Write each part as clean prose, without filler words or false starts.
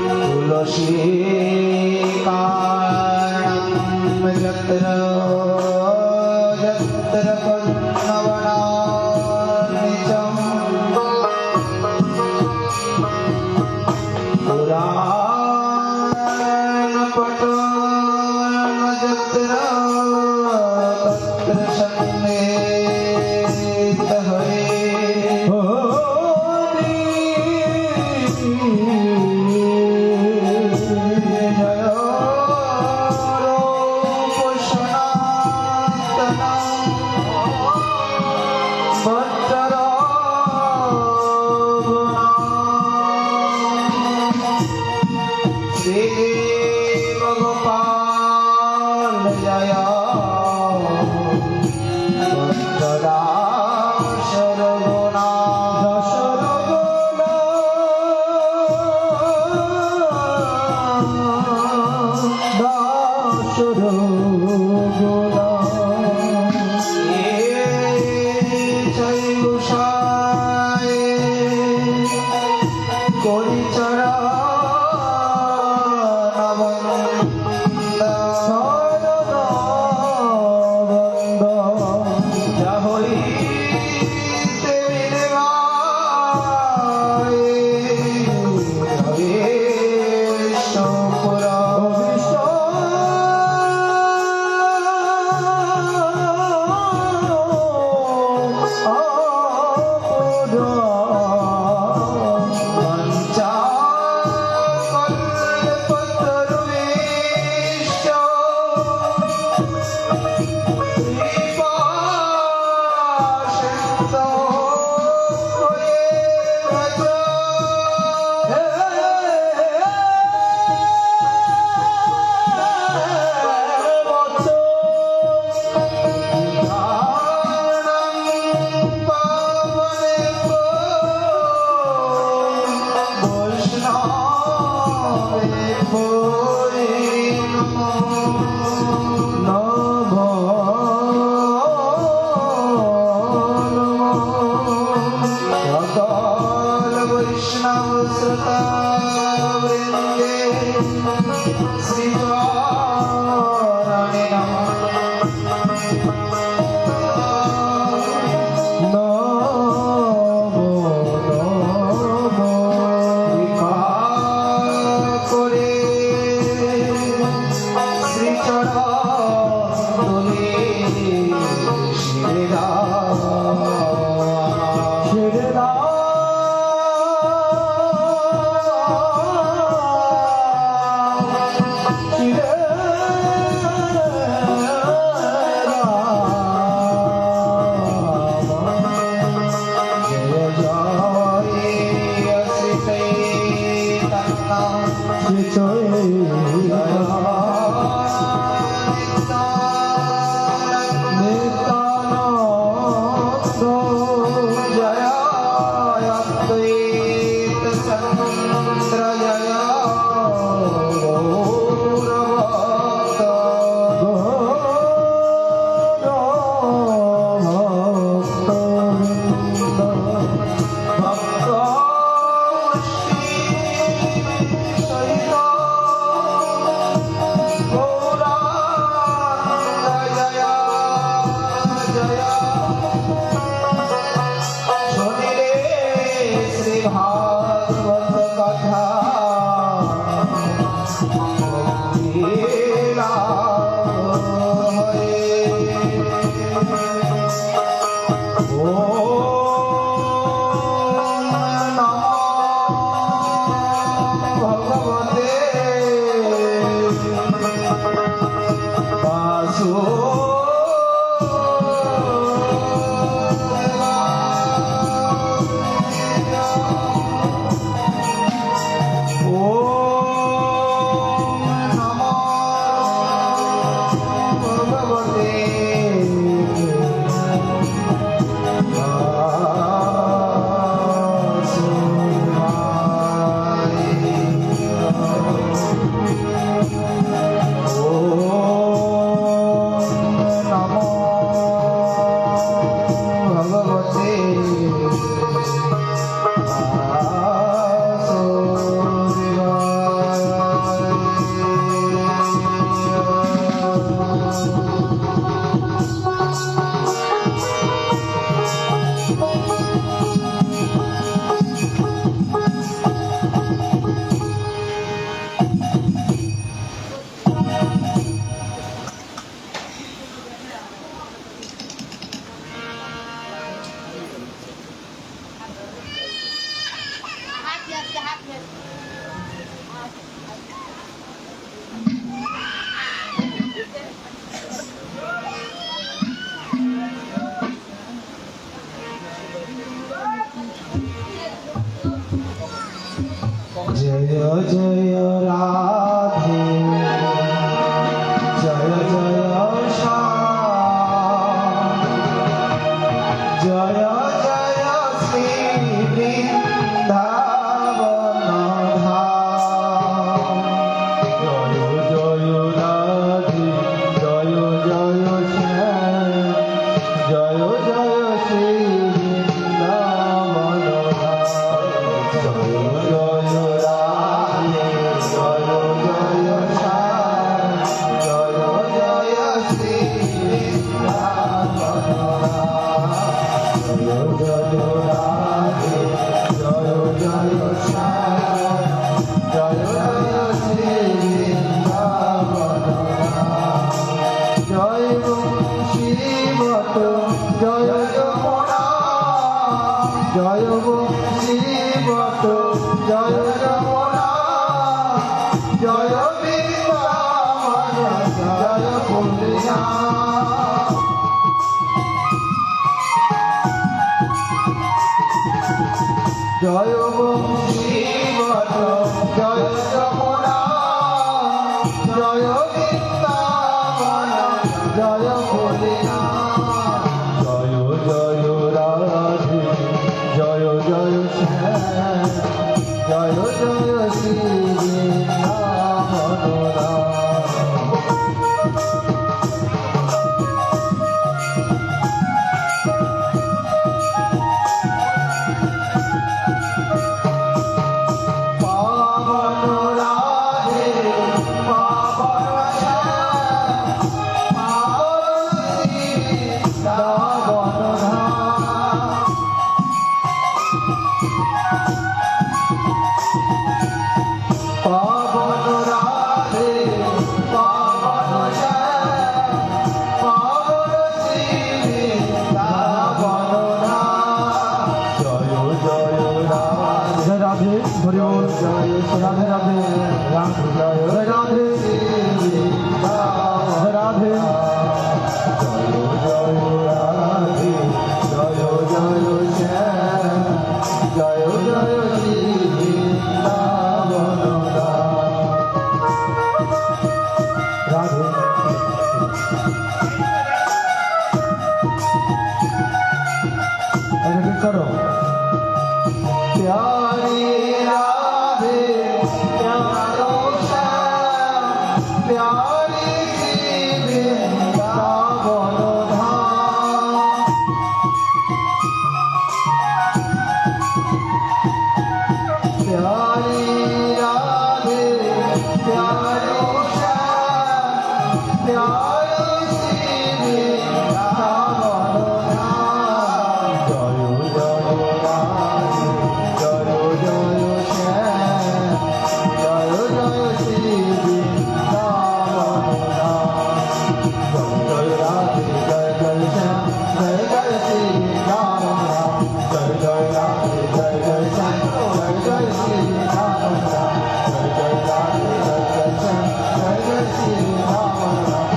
तुलसी कारणं यत्र यत्र पद्मवनानिचं पुराणपटो यत्र तत्र सन्निहितः हरिः জয় রাধে জয় জয় শ্যাম জয় জয় শ্রী বৃন্দাবন ধাম জয় জয় রাধে জয় জয় শ্যাম জয় জয় শ্রী বৃন্দাবন ধাম জয় জয় রাধে জয় জয় শ্যাম জয় জয় শ্রী বৃন্দাবন ধাম জয় জয় রাধে জয় জয় শ্যাম জয় জয় শ্রী বৃন্দাবন ধাম জয় শ্রীমত জয় যমুনা জয় শ্রীমত জয় যমুনা জয় বৃন্দাবন জয় পুণ্যা জয় শ্রীমত জয় যমুনা জয় বৃন্দাবন জয় পুণ্যা জয় জয় রাধে জয় জয় শ্যাম জয় জয় শ্রী বৃন্দাবন ধাম পাবন রাধে পাবন শ্যাম পাবন শ্রী বৃন্দাবন ধাম পাবন রাধে পাবন শ্যাম পাবন শ্রী বৃন্দাবন ধাম জয় জয় রাধে রাধে হরি বল জয় রাধে রাধে রাধে জয় রাধে শ্রী বৃন্দাবন রাধে জয় জয় রাধে জয় জয় শ্যাম জয় জয় শ্রী বৃন্দাবন ধাম রাধে এটা ঠিক করো प्यारी राधे प्यारो श्याम प्यारी श्री वृंदावन धाम प्यारी राधे प्यारो श्याम प्यारी श्री वृंदावन धाम जय जय राधे जय जय श्याम जय जय श्री वृंदावन धाम जय जय राधे जय जय श्याम जय जय श्री वृंदावन धाम जय जय राधे जय जय श्याम जय जय श्री वृंदावन धाम जय जय राधे जय जय श्याम जय जय श्री वृंदावन धाम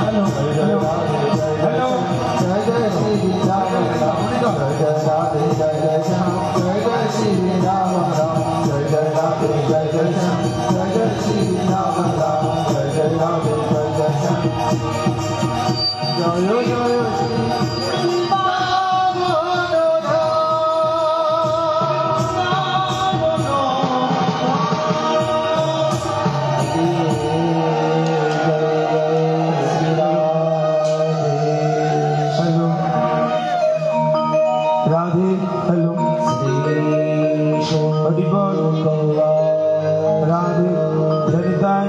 हेलो हेलो हेलो जय जय श्री वृंदावन धाम जय जय राधे जय जय श्याम जय जय श्री वृंदावन धाम जय जय राधे जय जय श्याम जय जय श्री वृंदावन धाम जय जय राधे जय जय श्याम जय जय श्री राधे हेलो श्री राधे जनिताय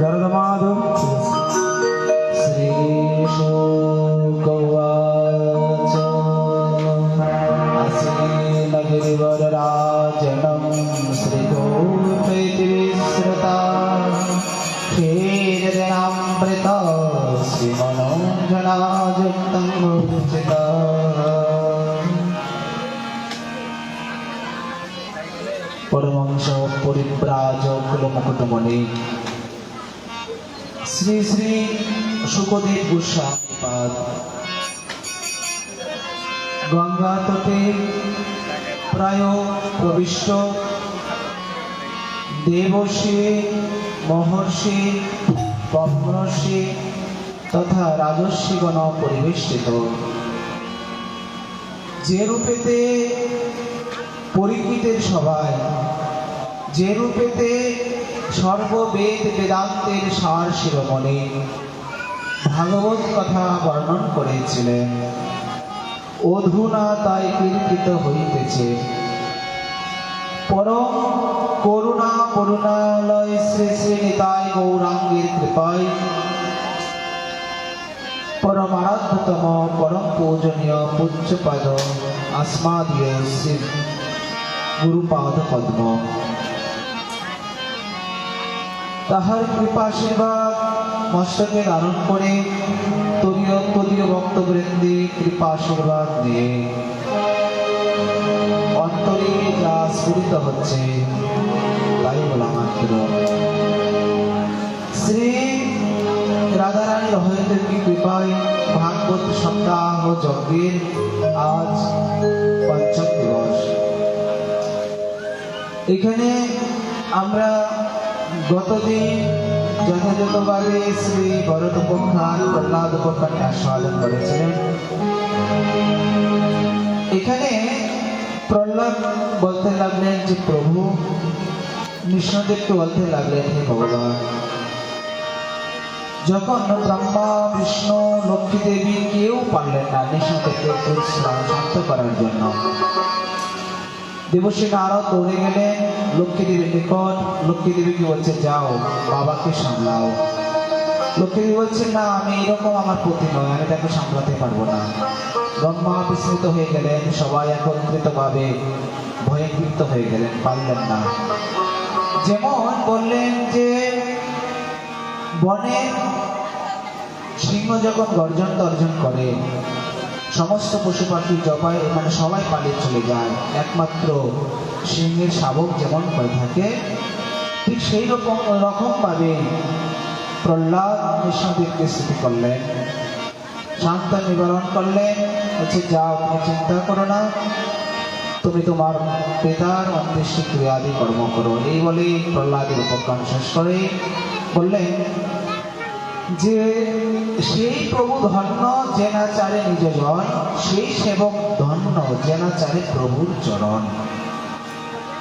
जरद माधव श्री गौवाच असीम गिरिवरराजनं श्रीगोत्रैति विश्रुता क्षीरजनामृत श्रीमनोजनायुक्तं मूर्छिता परमहंस परिव्राजक मुकुटमणि श्री श्री सुखदेव गोस्वामी पाद গঙ্গা তটে প্রায় প্রবিষ্ট দেবর্ষি মহর্ষি ব্রহ্মর্ষি তথা রাজর্ষিগণ পরিবেষ্টিত। যে রূপেতে পরীক্ষিতের সভায়, যে রূপেতে সর্ববেদ বেদান্তের সার শিরোমণি ভাগবত কথা বর্ণন করেছিলেন, অধুনা তাই কীর্তিত হইতেছে। পরম করুণা করুণালয় শ্রী শ্রী নিতাই গৌরাঙ্গের কৃপায় পরমারাধ্যতম পরম পূজনীয় পূজ্যপাদ আসমাদীয় শ্রী গুরুপাদ পদ্ম, তাহার কৃপা আশীর্বাদ মস্তকে ধারণ করে তদীয় ভক্তবৃন্দে কৃপা আশীর্বাদ নিয়ে অন্তরে যা স্ফুরিত হচ্ছে তাই বলা মাত্র। শ্রী রাধারানী রহদেবী কৃপায় ভাগবত সপ্তাহ যজ্ঞের আজ পঞ্চম দিবস। এখানে আমরা গতদিন যথাযথভাবে শ্রী ভরত উপখ্যান প্রহ্লাদ উপখ্যান আস্বাদন করেছিলেন। এখানে প্রহ্লাদ বলতে লাগলেন যে প্রভু, বিষ্ণুদেবকে বলতে লাগলেন হে ভগবান, যখন ব্রহ্মা বিষ্ণু লক্ষ্মী দেবী কেউ পারলেন না বিষ্ণুদেবকে শান্ত করার জন্য, দেবশ্রী নারদ দৌড়ে গেলেন লক্ষ্মী দেবীর নিকট। লক্ষ্মী দেবীকে বলছে যাও বাবাকে সামলাও। লক্ষ্মী দেবী বলছে না, আমি এরকম আমার প্রতি নয়, আমি তাকে সামলাতে পারবো না। ব্রহ্মা বিস্মিত হয়ে গেলেন, সবাই একত্রিত ভাবে ভয়ভীত হয়ে গেলেন, পারলেন না। যেমন বললেন যে বনে সিংহ যখন গর্জন তর্জন করে সমস্ত পশু পাখি জবাই মানে সবাই পালিয়ে চলে যায়, একমাত্র সিংহের শাবক যেমন করে থাকে, ঠিক সেই রকম ভাবে প্রহ্লাদ বিষ্ণুদেবকে স্থিতি করলেন, শান্ত নিবারণ করলেন। বলছে যাও, তুমি চিন্তা করো না, তুমি তোমার পিতার অন্ত্যেষ্টি ক্রিয়াদি কর্ম করো। এই বলে প্রহ্লাদের উপখ্যান শেষ করে বললেন যে সেই প্রভু ধন্য যে না চারে নিজ জন, সেই সেবক ধন্য যে না চারে প্রভুর চরণ।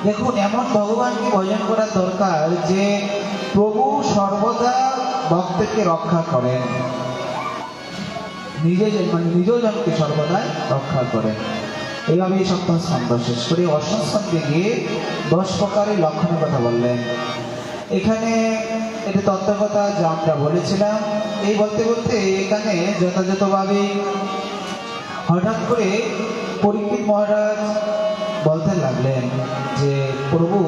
দেখুন, এমন ভগবানকে ভজন করার দরকার যে প্রভু সর্বদা ভক্তকে রক্ষা করেন, নিজ জনকে সর্বদাই রক্ষা করেন। এইভাবে এই সপ্তম স্কন্ধ শেষ করে অষ্টম স্কন্ধে গিয়ে 10 প্রকারের লক্ষণের কথা বললেন। এখানে এটা তত্ত্বকথা যা আমরা বলেছিলাম। এই বলতে বলতে এখানে যথাযথভাবে হঠাৎ করে পরীক্ষিত মহারাজ বলতে লাগলেন যে প্রভু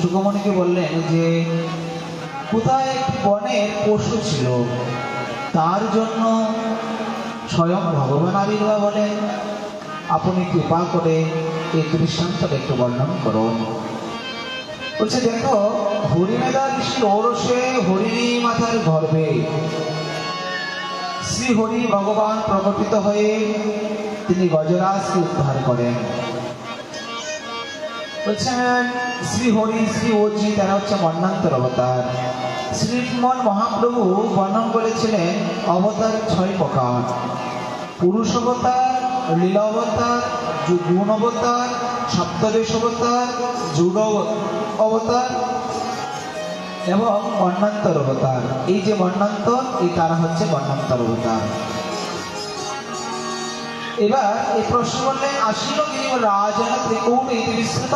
সুখমণিকে বললেন যে কোথায় একটি বনের পশু ছিল, তার জন্য স্বয়ং ভগবান আবির্ভাব হলেন, আপনি কৃপা করে এই দৃষ্টান্তটা একটু বর্ণন করুন। বলছে দেখো, হরিমেদা ঋষি ঔরসে হরিণী মাথার গর্ভে শ্রী হরি ভগবান প্রকটিত হয়ে তিনি গজরাজকে উদ্ধার করেন। বলছেন শ্রী হরি শ্রী ওজি তারা হচ্ছে মন্বন্তর অবতার। শ্রীমন মহাপ্রভু বর্ণন করেছিলেন অবতার 6 প্রকার: পুরুষ অবতার, লীলা অবতার, গুণ অবতার, সপ্তদশ অবতার, যুগ অবতার এবং মন্বন্তর অবতার। এই যে মন্বন্তর, এই তারা হচ্ছে মন্বন্তর অবতার। এবার এই প্রশ্ন করলেন আসিল কি রাজন ত্রিকূট ইতি বিস্তৃত,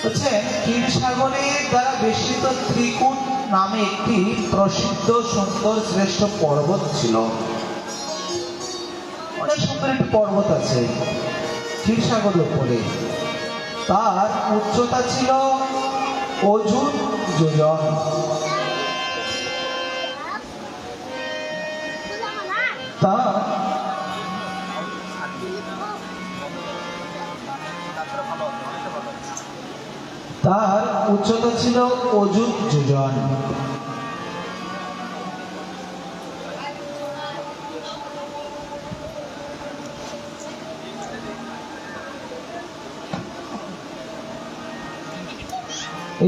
হচ্ছে ক্ষীরসাগরের দ্বারা বেষ্টিত ত্রিকূট নামে একটি প্রসিদ্ধ সুন্দর শ্রেষ্ঠ পর্বত ছিল। অনেক সুন্দর একটি পর্বত আছে ক্ষীরসাগরের উপরে, তার উচ্চতা ছিল অযুত যোজন। তার উচ্চতা ছিল অযুত যোজন।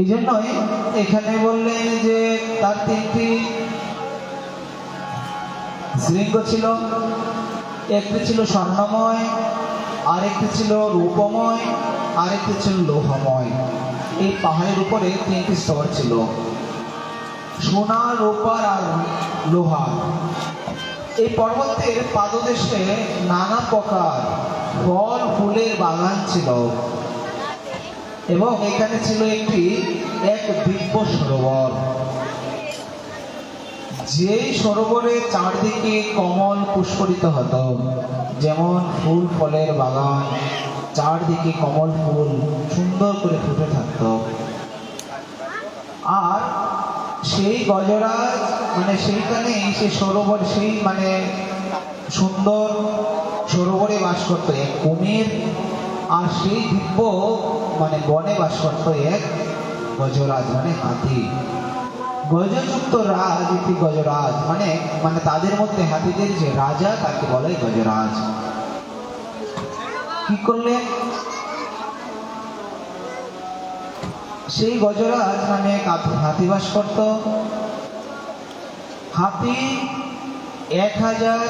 এই জন্যই এখানে বললেন যে তার তিনটি শৃঙ্গ ছিল, একটি ছিল স্বর্ণময়, আরেকটি ছিল রূপময়, আরেকটি ছিল লোহময়। এই পাহাড়ের উপরে তিনটি স্তর ছিল, সোনা, রূপার আর লোহার। এই পর্বতের পাদদেশে নানা প্রকার ফল ফুলের বাগান ছিল এবং এখানে ছিল এক দিব্য সরোবর। যেই সরোবরে চারদিকে কমল পুষ্পরিত হতো, যেমন ফুল ফলের বাগান, চারদিকে কমল ফুল সুন্দর করে ফুটে থাকত। আর সেই গজরাজ সেইখানে সেই সরোবর, সেই সুন্দর সরোবরে বাস করত এক কুমির, আর সেই দিব্য বনে বাস করত এক গজরাজ হাতি। গজযুক্ত রাজ একটি গজরাজ তাদের মধ্যে হাতিদের যে রাজা তাকে বলে গজরাজ। কি করলেন? সেই গজরাজ হাতি বাস করত। হাতি 1000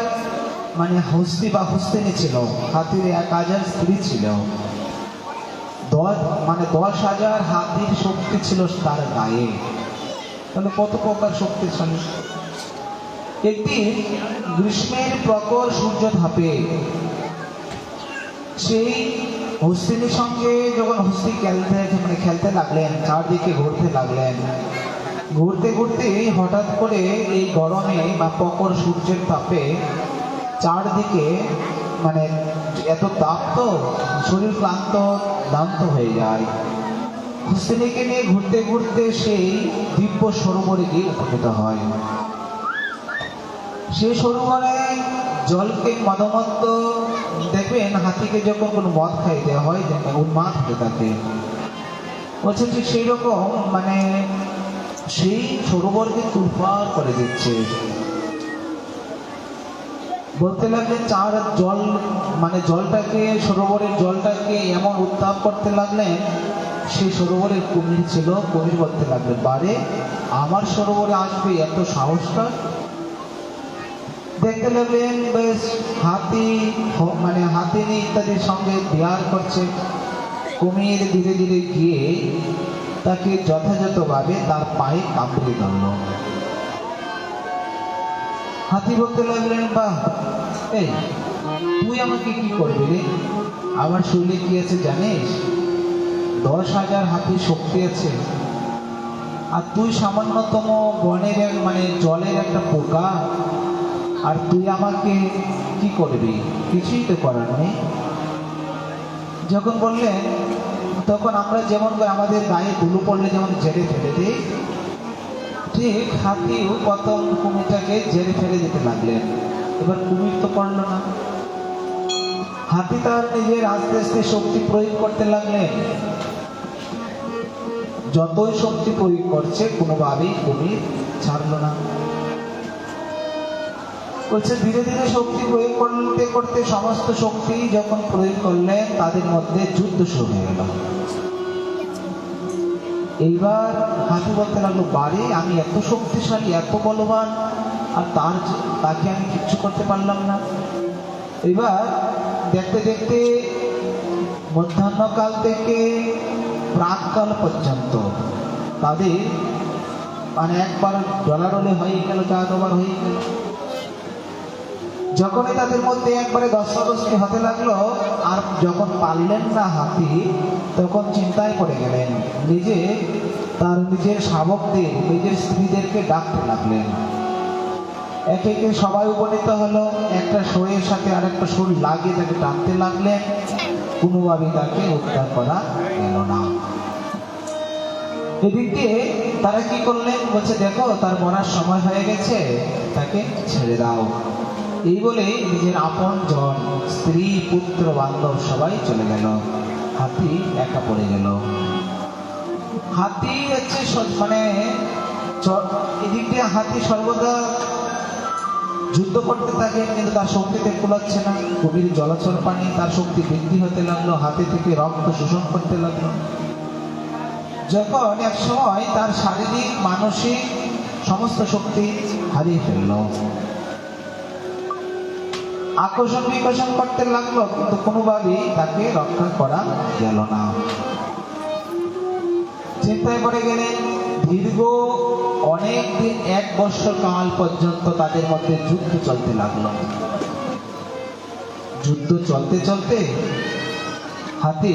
হস্তি বা হস্তিনী ছিল। হাতির 1000 স্ত্রী ছিল। 10,000 হাতির শক্তি ছিল তার গায়ে। তাহলে কত প্রকার শক্তিশালী। একদিন গ্রীষ্মের প্রখর সূর্য ধাপে সেই হস্তিনীর সঙ্গে যখন হস্তি খেলতে লাগলেন, চারদিকে ঘুরতে লাগলেন। ঘুরতে ঘুরতে হঠাৎ করে এই গরমে বা প্রখর সূর্যের তাপে চারদিকে এত তাপ, তো শরীর ক্লান্ত হয়ে যায়। হস্তিনীকে নিয়ে ঘুরতে ঘুরতে সেই দিব্য সরোবরে গিয়ে উপনীত হয়। সেই সরোবরে জলকে মদমত্ত, দেখবেন হাতিকে যখন কোনো মদ খাই দেওয়া হয় উন্মাদ হতে থাকে, বলছে ঠিক সেই রকম সেই সরোবরকে তুলপার করে দিচ্ছে। বলতে লাগলেন চার জল জলটাকে, সরোবরের জলটাকে এমন উত্তাপ করতে লাগলেন, সেই সরোবরের কুমির ছিল। কুমির বলতে লাগলেন, বারে আমার সরোবরে আসবে এত সাহসটা? দেখতে লাগলেন বেশ হাতি হাতিনি ইত্যাদির সঙ্গে বিহার করছে। কুমির ধীরে ধীরে গিয়ে তাকে যথাযথভাবে তার পায়ে কামড়ে ধরল। হাতি বলতে লাগলেন, বাহ, এই তুই আমাকে কি করবি রে? আমার শরীরে কি আছে জানিস? 10,000 হাতির শক্তি আছে, আর তুই সামান্যতম বনের জলের একটা পোকা, আর তুই আমাকে কি করবি? কিছুই তো করার নেই। যখন বললেন, তখন আমরা যেমন আমাদের গায়ে ধুলো পড়লে যেমন ঝেড়ে ফেলে দিই, ঠিক হাতিও প্রথম কুমিরটাকে ঝেড়ে ফেলে দিতে লাগলেন। এবার কুমির তো পড়ল না। হাতি তার নিজের আস্তে আস্তে শক্তি প্রয়োগ করতে লাগলেন। যতই শক্তি প্রয়োগ করছে কোনোভাবেই কুমির ছাড়ল না। বলছে ধীরে ধীরে শক্তি প্রয়োগ করতে করতে সমস্ত শক্তি যখন প্রয়োগ করলেন, তাদের মধ্যে যুদ্ধ শুরু হয়ে গেল। এইবার হাতি বলতে লাগলো, বারে আমি এত শক্তিশালী, এত বলবান, আর তাকে আমি কিচ্ছু করতে পারলাম না। এবার দেখতে দেখতে মধ্যাহ্নকাল থেকে প্রাককাল পর্যন্ত তাদের একবার ডলারলে হয়ে গেল, যা দুবার হয়ে গেল। যখনই তাদের মধ্যে একবারে দস্তাদস্তি হতে লাগলো, আর যখন পারলেন না হাতি, তখন চিন্তায় পড়ে গেলেন। তার নিজের শাবকদের, নিজের স্ত্রীদেরকে ডাকতে লাগলেন। একে একে সবাই উপনীত হলো। একটা শরীরের সাথে আর একটা শরীর লাগিয়ে তাকে টানতে লাগলেন। কোনোভাবেই তাকে উদ্ধার করা গেল না। এদিকে তারা কি করলেন? বলছে, দেখো তার মরার সময় হয়ে গেছে, তাকে ছেড়ে দাও। এই বলে নিজের আপন জন, স্ত্রী, পুত্র, বান্ধব সবাই চলে গেল। হাতি একা পড়ে গেল। হাতি হচ্ছে এদিক দিয়ে হাতি সর্বদা যুদ্ধ করতে থাকে, কিন্তু তার শক্তিতে কুলাচ্ছে না। গভীর জলাচল পানি, তার শক্তি বৃদ্ধি হতে লাগলো। হাতি থেকে রক্ত শোষণ করতে লাগলো। যখন এক সময় তার শারীরিক মানসিক সমস্ত শক্তি হারিয়ে ফেলল, আকর্ষণ বিকর্ষণ করতে লাগলো, কিন্তু কোনোভাবেই তাকে রক্ষা করা গেল না। চিন্তায় পড়ে গেলেন। দীর্ঘ অনেক দিন, 1 বৎসর কাল পর্যন্ত তাদের মধ্যে যুদ্ধ চলতে লাগলো। যুদ্ধ চলতে চলতে হাতি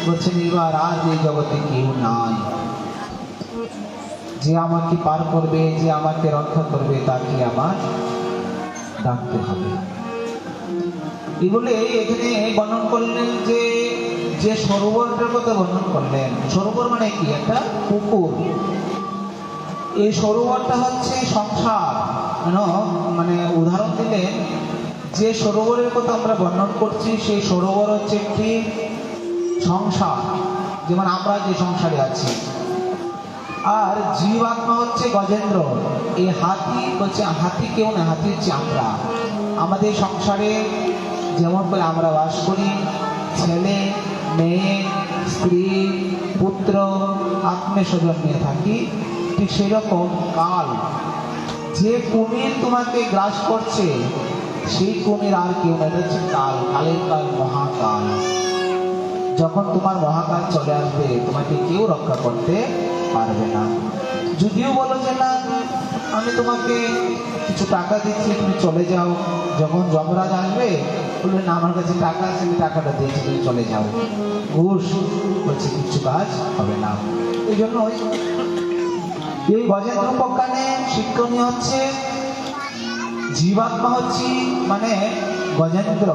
বলছেন, এবার আর এই জগতে কেউ নাই, যে আমাকে পার করবে, যে আমাকে রক্ষা করবে, তাকে আমার ডাকতে হবে। এই বলে এখানে বর্ণন করলেন যে যে সরোবরটার কথা বর্ণন করলেন, সরোবর মানে কি? একটা পুকুর। এই সরোবরটা হচ্ছে সংসার। মানে উদাহরণ দিলেন, যে সরোবরের কথা আমরা বর্ণন করছি সেই সরোবর হচ্ছে একটি সংসার, যেমন আমরা যে সংসারে আছি। আর জীবাত্মা হচ্ছে গজেন্দ্র। এই হাতি হচ্ছে, হাতি কেউ না, হাতি হচ্ছে আমরা। আমাদের সংসারে যেমন করে আমরা বাস করি, ছেলে মেয়ে, স্ত্রী, পুত্র, আত্মীয় স্বজন নিয়ে থাকি, ঠিক সেরকম কাল, যে কুমির তোমাকে গ্রাস করছে সেই কুমির আর কেউ না, এটা হচ্ছে কাল। কালের কাল মহাকাল। যখন তোমার মহাকাল চলে আসবে, তোমাকে কেউ রক্ষা করতে পারবে না। যদিও বলো যে না, আমি তোমাকে কিছু টাকা দিচ্ছি, তুমি চলে যাও। যখন যমরাজ আসবে বলবে, না আমার কাছে টাকা আছে, আমি টাকাটা দিয়েছি, তুমি চলে যাও। ঘুষ বলছে, কিছু কাজ হবে না। এই জন্য এই গজেন্দ্র প্রজ্ঞানে শিক্ষণীয় হচ্ছে, জীবাত্মা হচ্ছে মানে গজেন্দ্র,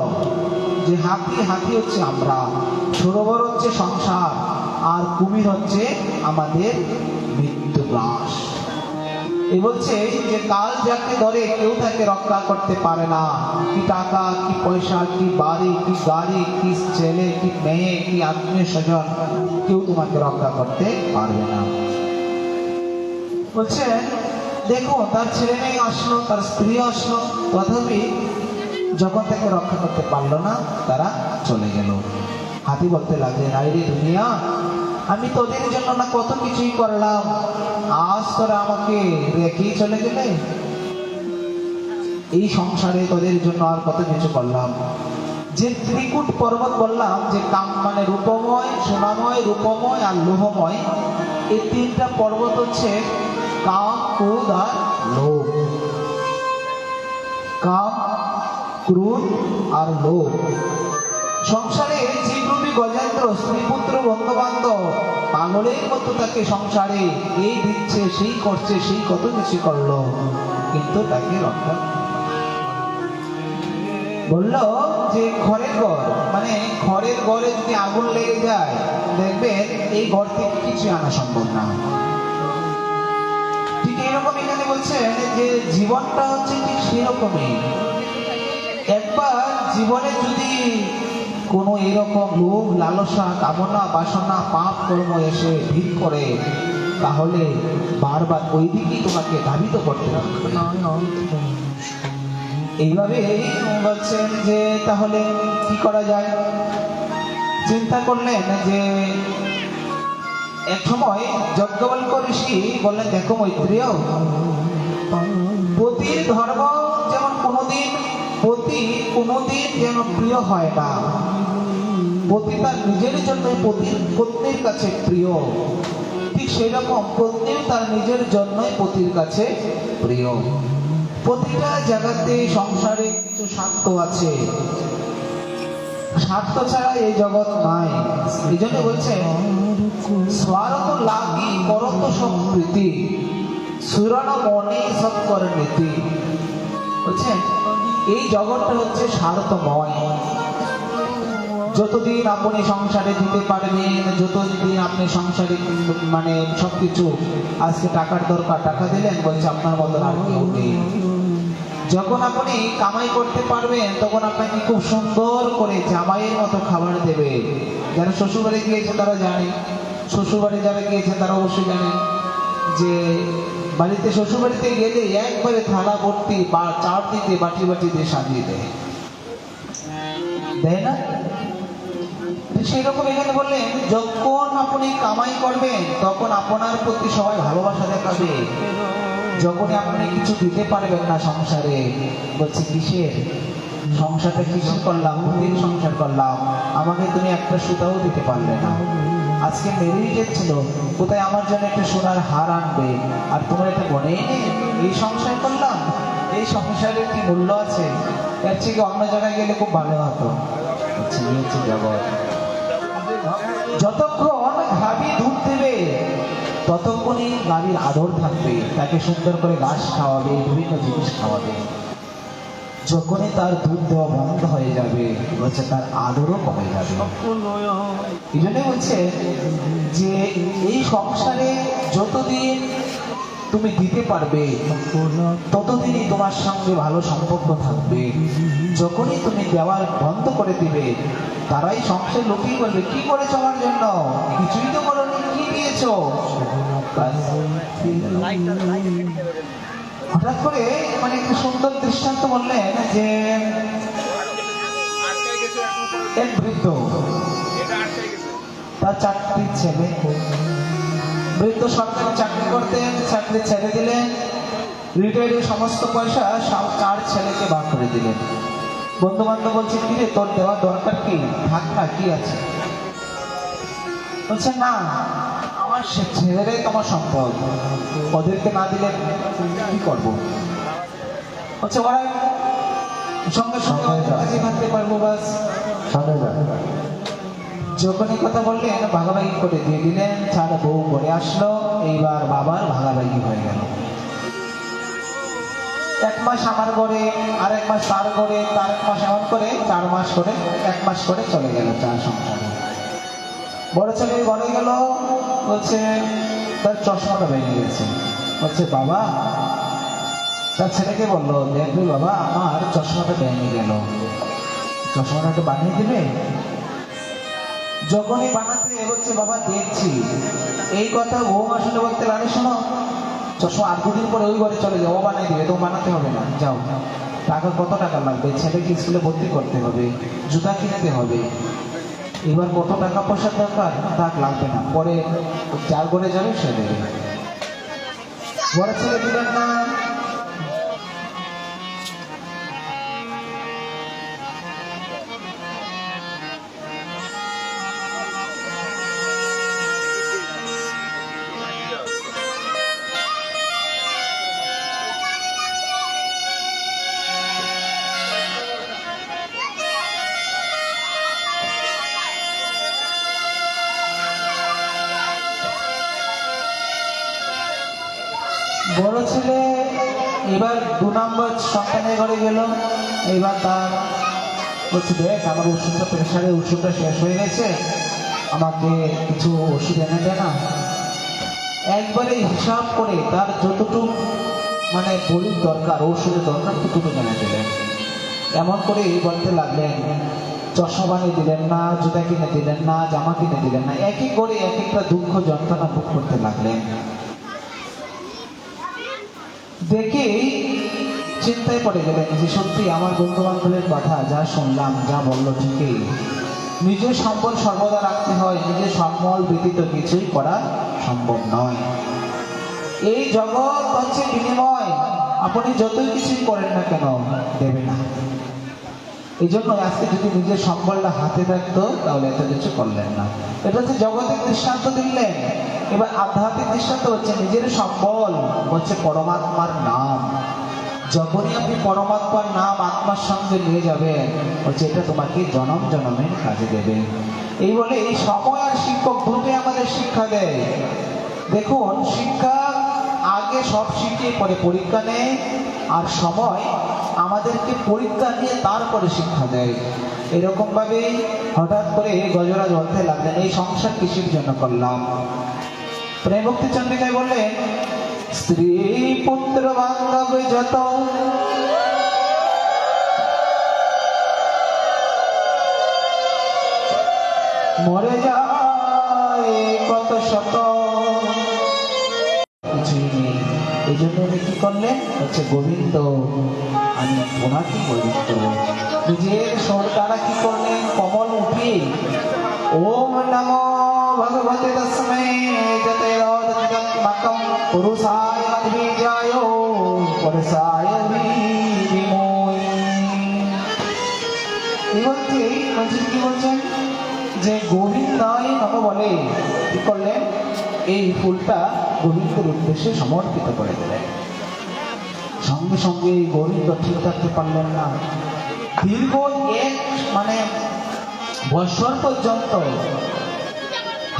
যে হাতি, হাতি হচ্ছে আমরা, সরোবর হচ্ছে সংসার, আর কুমির হচ্ছে আমাদের মৃত্যু গ্রাস। এ বলছে যে কাল যাকে ধরে কেউ তাকে রক্ষা করতে পারে না। কি টাকা, কি পয়সা, কি বাড়ি, কি গাড়ি, কি ছেলে, কি মেয়ে, কি আত্মীয় স্বজন, কেউ তোমাকে রক্ষা করতে পারবে না। বলছে দেখো, তার ছেলে মেয়ে আসলো, তার স্ত্রী আসলো, তথাপি যখন তাকে রক্ষা করতে পারলো না, তারা চলে গেল। হাতি বলতে লাগলেন, আরে দুনিয়া, আমি তোদের জন্য না কত কিছুই করলাম, আজ তোরা আমাকে রেখেই চলে গেলে। এই সংসারে তোদের জন্য আর কত কিছু করলাম। যে ত্রিকুট পর্বত বললাম, যে কাম মানে রূপময়, সোনাময়, রূপময় আর লোহময়, এই 3টা পর্বত হচ্ছে কাম, ক্রোধ আর লোভ। কাম, ক্রোধ আর লোভ। সংসারে জীবরূপী গজেন্দ্র স্ত্রীপুত্র বন্ধু বান্ধব পাগলের মতো তাকে সংসারে এই দিচ্ছে, সেই করছে, সেই কত কিছু করলো, কিন্তু তাকে রক্ষা বলল যে ঘরের ঘর, মানে ঘরের ঘরে যদি আগুন লেগে যায়, দেখবেন এই ঘর থেকে কিছু আনা সম্ভব না। ঠিক এরকম এখানে বলছেন যে জীবনটা হচ্ছে ঠিক সেরকমই। একবার জীবনে যদি কোনো এরকম লোভ, লালসা, কামনা, বাসনা, পাপ কর্ম এসে ভিড় করে, তাহলে বারবার ওই দিকেই তোমাকে ধাবিত করতে হবে। এইভাবে বলছেন যে তাহলে কি করা যায়। চিন্তা করলেন যে এক সময় যজ্ঞবল্ক্য ঋষি বললেন, দেখো মৈত্রেয়, পতির ধর্ম যেমন কোনোদিন যেন প্রিয় হয় না। পতি তার নিজের জন্য পত্নীর কাছে প্রিয়, ঠিক সেই রকম পত্নীও তার নিজের জন্যই পতির কাছে প্রিয়। প্রতিটা জায়গাতে সংসারে কিছু স্বার্থ আছে, স্বার্থ ছাড়া এই জগৎ নাই। এই জন্য বলছে, স্বার্থ লাগি করত সম্প্রীতি, সুরণ মনে সব করে নীতি। বলছেন এই জগৎটা হচ্ছে স্বার্থময়। যতদিন আপনি সংসারে দিতে পারবেন, যতদিন আপনি সংসারে মানে সবকিছু, আজকে টাকার দরকার, টাকা দিলেন, বলছে আপনার মতন আর কেউ নেই। যখন আপনি কামাই করতে পারবেন, তখন আপনাকে খুব সুন্দর করে জামাইয়ের মতো খাবার দেবে। যারা শ্বশুরবাড়ি গিয়েছে তারা জানে, শ্বশুরবাড়ি যারা গিয়েছে তারা অবশ্যই জানে যে বাড়িতে, শ্বশুরবাড়িতে গেলে একবারে থালা ভর্তি বা চারদিকে বাটি বাটি দিয়ে সাজিয়ে দেয়, দেয় না? সেই রকম এখানে বললেন যখন আপনি কামাই করবেন তখন আপনার প্রতি সবাই ভালোবাসা দেখাবে। যখনই আপনি কিছু দিতে পারবেন না সংসারে, বলছে কিসের সংসারটা কিসের করলাম, দিন সংসার করলাম, আমাকে তুমি একটা সুতাও দিতে পারলে না। আজকে মেরিটেড ছিল, কোথায় আমার জন্য একটা সোনার হার আনবে, আর তোমার এটা মনেই নেই। এই সংসার করলাম, এই সংসারের কি মূল্য আছে? এর থেকে অন্য জায়গায় গেলে খুব ভালো হতো। হচ্ছে এই হচ্ছে জগৎ। যতক্ষণ গাভী দুধ দেবে ততক্ষণই গাভীর আদর থাকবে, তাকে সুন্দর করে ঘাস খাওয়াবে, বিভিন্ন জিনিস খাওয়াবে। যখনই তার দুধ দেওয়া বন্ধ হয়ে যাবে, হচ্ছে তার আদরও কমে যাবে। এই জন্য বলছে যে এই সংসারে যতদিন তুমি দিতে পারবে ততদিনই তোমার সঙ্গে ভালো সম্পর্ক থাকবে। যখনই তুমি দেওয়ার বন্ধ করে দিবে, তারাই সংসার লোকেই বলবে কি করেছো আমার জন্য, কিছুই তো করোনি, কি দিয়েছো? হঠাৎ করে মানে একটা সুন্দর দৃষ্টান্ত বললেন যে এক বৃদ্ধ, তার 4টি ছেলে। বৃদ্ধ সরকারি চাকরি করতেন, চাকরি ছেড়ে দিলেন, রিটায়ারের সমস্ত পয়সা 4 ছেলেকে ভাগ করে দিলেন। বন্ধু বান্ধব বলছে কি রে, তোর দেওয়ার দরকার কি, থাক না, কি আছে? বলছে না, আমার সে ছেলেরাই তোমার সম্পদ, ওদেরকে না দিলে কি করবো? বলছে ওরা সঙ্গে সঙ্গে কাজে ভাবতে পারবো, বাস সামনে যা। যখনই কথা বললেন ভাগাভাগি করে দিয়ে দিলেন। 4 বউ করে আসলো, এইবার বাবার ভাগাভাগি হয়ে গেল। 1 মাস আমার ঘরে, আর 1 মাস তার ঘরে, তার 1 মাস এমন করে 4 মাস করে 1 মাস করে চলে গেল 4 সংসারে। বড় ছেলে ঘরে গেল, বলছে তার চশমাটা ভেঙে গেছে। বলছে বাবা, তার ছেলেকে বললো দেখবে বাবা আমার চশমাটা ভেঙে গেল, চশমাটা একটু বানিয়ে দিবে। যখনই বানাতে বলছে বাবা দেখছি, এই কথা ও আসলে বলতে লাগে শোনো, চশমা আর 2 দিন পরে ওই ঘরে চলে যাও, ও বানিয়ে দিবে, তো বানাতে হবে না, যাও। টাকা কত টাকা লাগবে? ছেলেকে স্কুলে ভর্তি করতে হবে, জুতা কিনতে হবে, এবার কত টাকা পয়সার দরকার? তাক লাগবে না, পরে যার ঘরে যাবে সে দেবে। বড় ছেলে দিলেন না। বড় ছেলে এবার 2 নম্বর সন্তানের ঘরে গেল। এবার তার বলছে দেখ আমার ওষুধটা, প্রেশারের ওষুধটা শেষ হয়ে গেছে, আমাকে কিছু ওষুধ এনে দে না। একবারে হিসাব করে তার যতটুকু মানে বলির দরকার, ওষুধের দরকার ততটুকু এনে দিলেন। এমন করে বলতে লাগলেন, চশমা বানিয়ে দিলেন না, জুতা কিনে দিলেন না, জামা কিনে দিলেন না, এক এক করে এক একটা দুঃখ যন্ত্রণা ভোগ করতে লাগলেন। দেখেই চিন্তায় পড়ে গেলেন যে সত্যি আমার বন্ধু বান্ধবের কথা যা শুনলাম, যা বললো ঠিকই, নিজের সম্বল সর্বদা রাখতে হয়, নিজের সম্বল ব্যতীত কিছুই করা সম্ভব নয়। এই জগৎ হচ্ছে বিনিময়, আপনি যতই কিছুই করেন না কেন দেবে না। এই জন্য আজকে যদি নিজের সম্বলটা হাতে থাকতো তাহলে এত কিছু করলেন না। এটা হচ্ছে জগতের দৃষ্টান্ত দিলেন। এবার আধ্যাত্মিক দৃষ্টান্ত হচ্ছে নিজের সম্বল হচ্ছে পরমাত্মার নাম। যখনই আপনি পরমাত্মার নাম আত্মার সঙ্গে নিয়ে যাবেন, হচ্ছে এটা তোমাকে জনম জনমের কাজে দেবে। এই বলে এই সময় আর শিক্ষক গ্রুপে আমাদের শিক্ষা দেয়। দেখুন, শিক্ষা আগে সব শিখিয়ে পরে পরীক্ষা নেয়, আর সময় আমাদেরকে পরীক্ষা নিয়ে তারপরে শিক্ষা দেয়। এরকম ভাবে হঠাৎ করে গজরাজ বলতে লাগলেন, এই সংসার কিসের জন্য করলাম? প্রেম ভক্তি চন্দ্রিকায় বললেন, স্ত্রী পুত্র বান্ধব যত মরে যায় কত শত, কিছুই নেই। এই জন্য উনি কি করলেন, হচ্ছে গোবিন্দ আমি ওনাকে গোবিন্দ। নিজের সোর দ্বারা কি করলেন, কমল উঠিয়ে ओम नमो भगवते तस्मै जतेरोदचितत्मकं पुरुषाय मद्बीजाय पुरुषाय धीमहि। এই হচ্ছে কি বলছেন যে গোবিন্দায় নম বলে কি করলেন, এই ফুলটা গোবিন্দের উদ্দেশ্যে সমর্পিত করে দিলেন। সঙ্গে সঙ্গে গোবিন্দ ঠিক থাকতে পারলেন না, দীর্ঘ এক বছর পর্যন্ত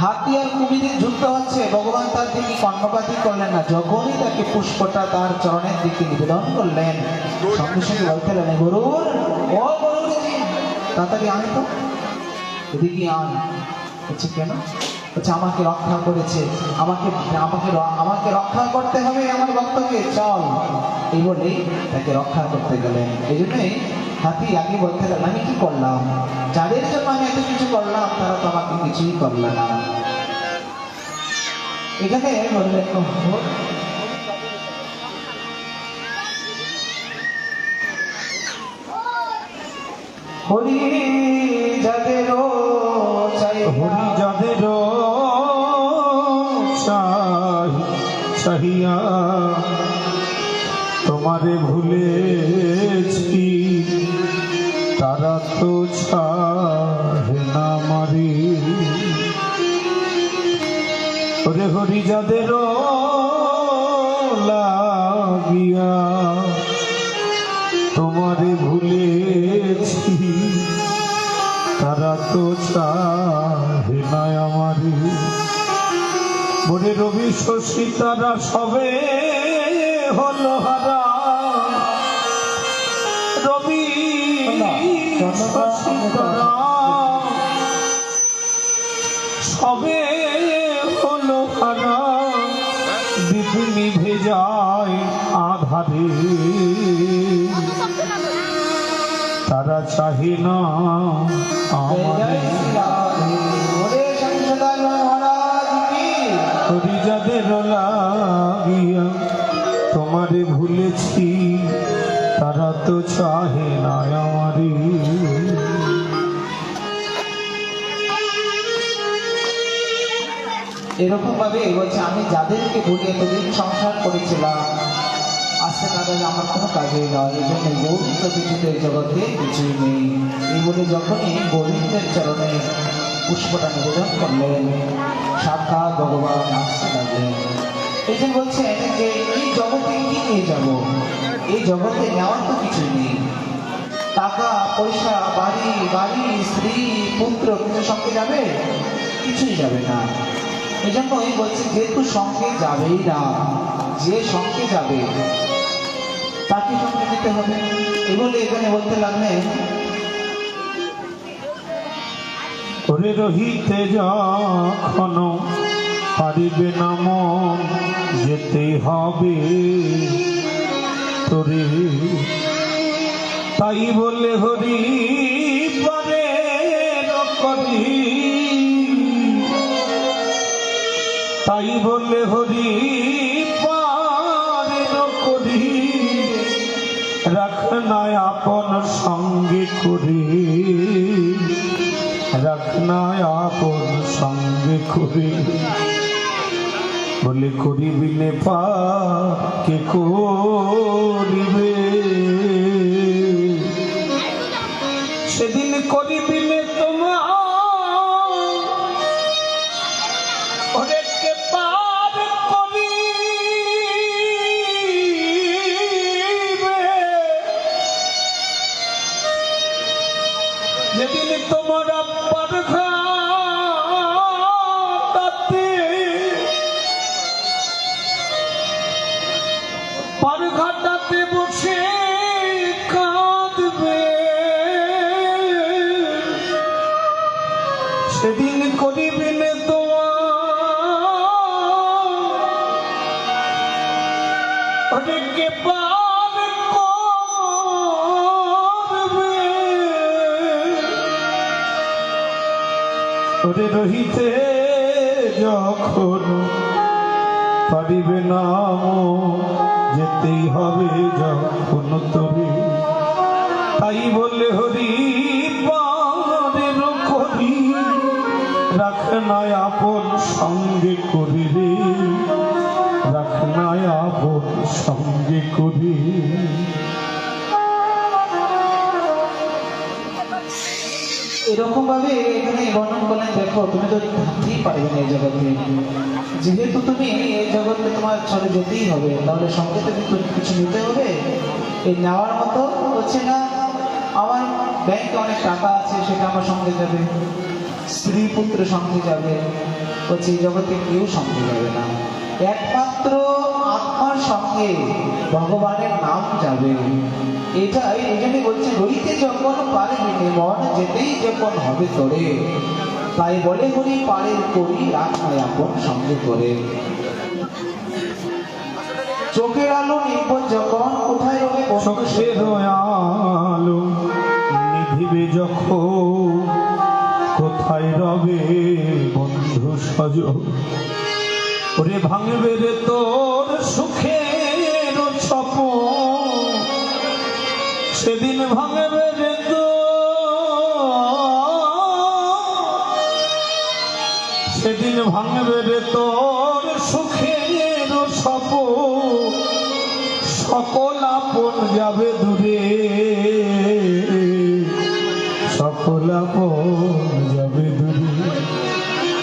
হাতি আর কুমিরের যুদ্ধ হচ্ছে, ভগবান তার দিকে কর্ণপাতই করলেন না। যখনই তাকে পুষ্পটা তার চরণের দিকে নিবেদন করলেন, সঙ্গে সঙ্গে বলতে লাগলেন, গরুর ও গরুর তাড়াতাড়ি আন তো, এদিকে আন। বলছে কেন? বলছে আমাকে রক্ষা করেছে, আমাকে আমাকে আমাকে রক্ষা করতে হবে আমার ভক্তকে, চল। এই বলেই তাকে রক্ষা করতে গেলেন। এই জন্যই হাতি আগে বলতে গেলেন, আমি কি করলাম, যাদের জন্য আমি এত কিছু করলাম তারা তো আমাকে কিছুই করলো না। এখানে বললেন হরি যাদেরও চাই, হরি যাদের চাহিয়া তোমারে ভুলেছি, তারা তো চাহে না মারি। ওরে হরি যাদের লাগিয়া তোমারে ভুলেছি, তারা তো চাহে না আমারি। বলে রবি শশী তারা সবে হলো হারা, রবি শশী তারা সবে হলো হারা, দীপ নিভে যায় আধারে, তারা চাহে না আমারে। হরি যাদের লাগিয়া তোমারে ভুলেছি, তারা তো চাহে না আমারে। এরকম ভাবে বলছে, আমি যাদেরকে ভুলে এতদিন সংসার করেছিলাম, আজকে তাদের আমার কোনো কাজেই নয়, এই জন্য গোবিন্দ ব্যতীত এই জগতে কিছুই নেই। এই বলে যখনই গোবিন্দের চরণে পুষ্পটা নিবেদন করলেন, সাক্ষাৎ ভগবান আসতে লাগলেন। এই যে বলছেন যে এই জগতে কি নিয়ে যাব, এই জগতে নেওয়ার তো কিছুই নেই। টাকা পয়সা, বাড়ি গাড়ি, স্ত্রী পুত্র কিছু সঙ্গে যাবে? কিছুই যাবে না। এই জন্যই বলছে, যেহেতু সঙ্গে যাবেই না, যে সঙ্গে যাবে তাকে সঙ্গে নিতে হবে। এই বলে এখানে বলতে লাগলেন, ওরে রহিতে যখন পারিবে না মন, যেতে হবে তোরে, তাই বলে হরি পরে করি, তাই বলে হরি পারে করি, রাখ না আপন সঙ্গে করে, রাখ না আপন সঙ্গে করে। বলে করিবিনে পা কে করিবে, সেদিন করিবিনে তোমার ওরে কে পার করিবে, যেদিন তোমার আব্বার ঘাটাতে বসে কাঁদবে, সেদিন করিবেন অনেকে পার করবে, ওরে রহিতে যখন পারিবে না যেতেই হবে যখন তোরে, তাই বলে হরি পারের করি, রাখনায় আপন সঙ্গে করি রে, রাখনায় আপন সঙ্গে করি। এরকম ভাবে এখানে বর্ণন করলেন, দেখো তুমি তো থাকতেই পারবে না এই জগতে, যেহেতু তুমি এই জগতে তোমার চলে যেতেই হবে, তাহলে সঙ্গে থেকে কিছু নিতে হবে। এই নেওয়ার মতো হচ্ছে না, আমার ব্যাংকে অনেক টাকা আছে সেটা আমার সঙ্গে যাবে, স্ত্রী পুত্র সঙ্গে যাবে, হচ্ছে এই জগতে কেউ সঙ্গে যাবে না, একমাত্র আত্মার সঙ্গে ভগবানের নাম যাবে। এটাই এই জন্য বলছে, রইতে যখন পারবি মন, যেতেই যখন হবে তোরে, তাই বলে হরি পারের করি, রাখনায় আপন সঙ্গে করে। চোখের আলো নির্ভর যখন, কোথায় রবে চোখের আলো নিভিবে যখন, কোথায় রবে বন্ধু সজন। ওরে ভাঙবে রে তোর সুখের স্বপন, সেদিন ভাঙবে রে সেদিন ভাঙবে রে তোর সুখের স্বপন। সকল আপন যাবে দূরে, সকল আপন যাবে দূরে।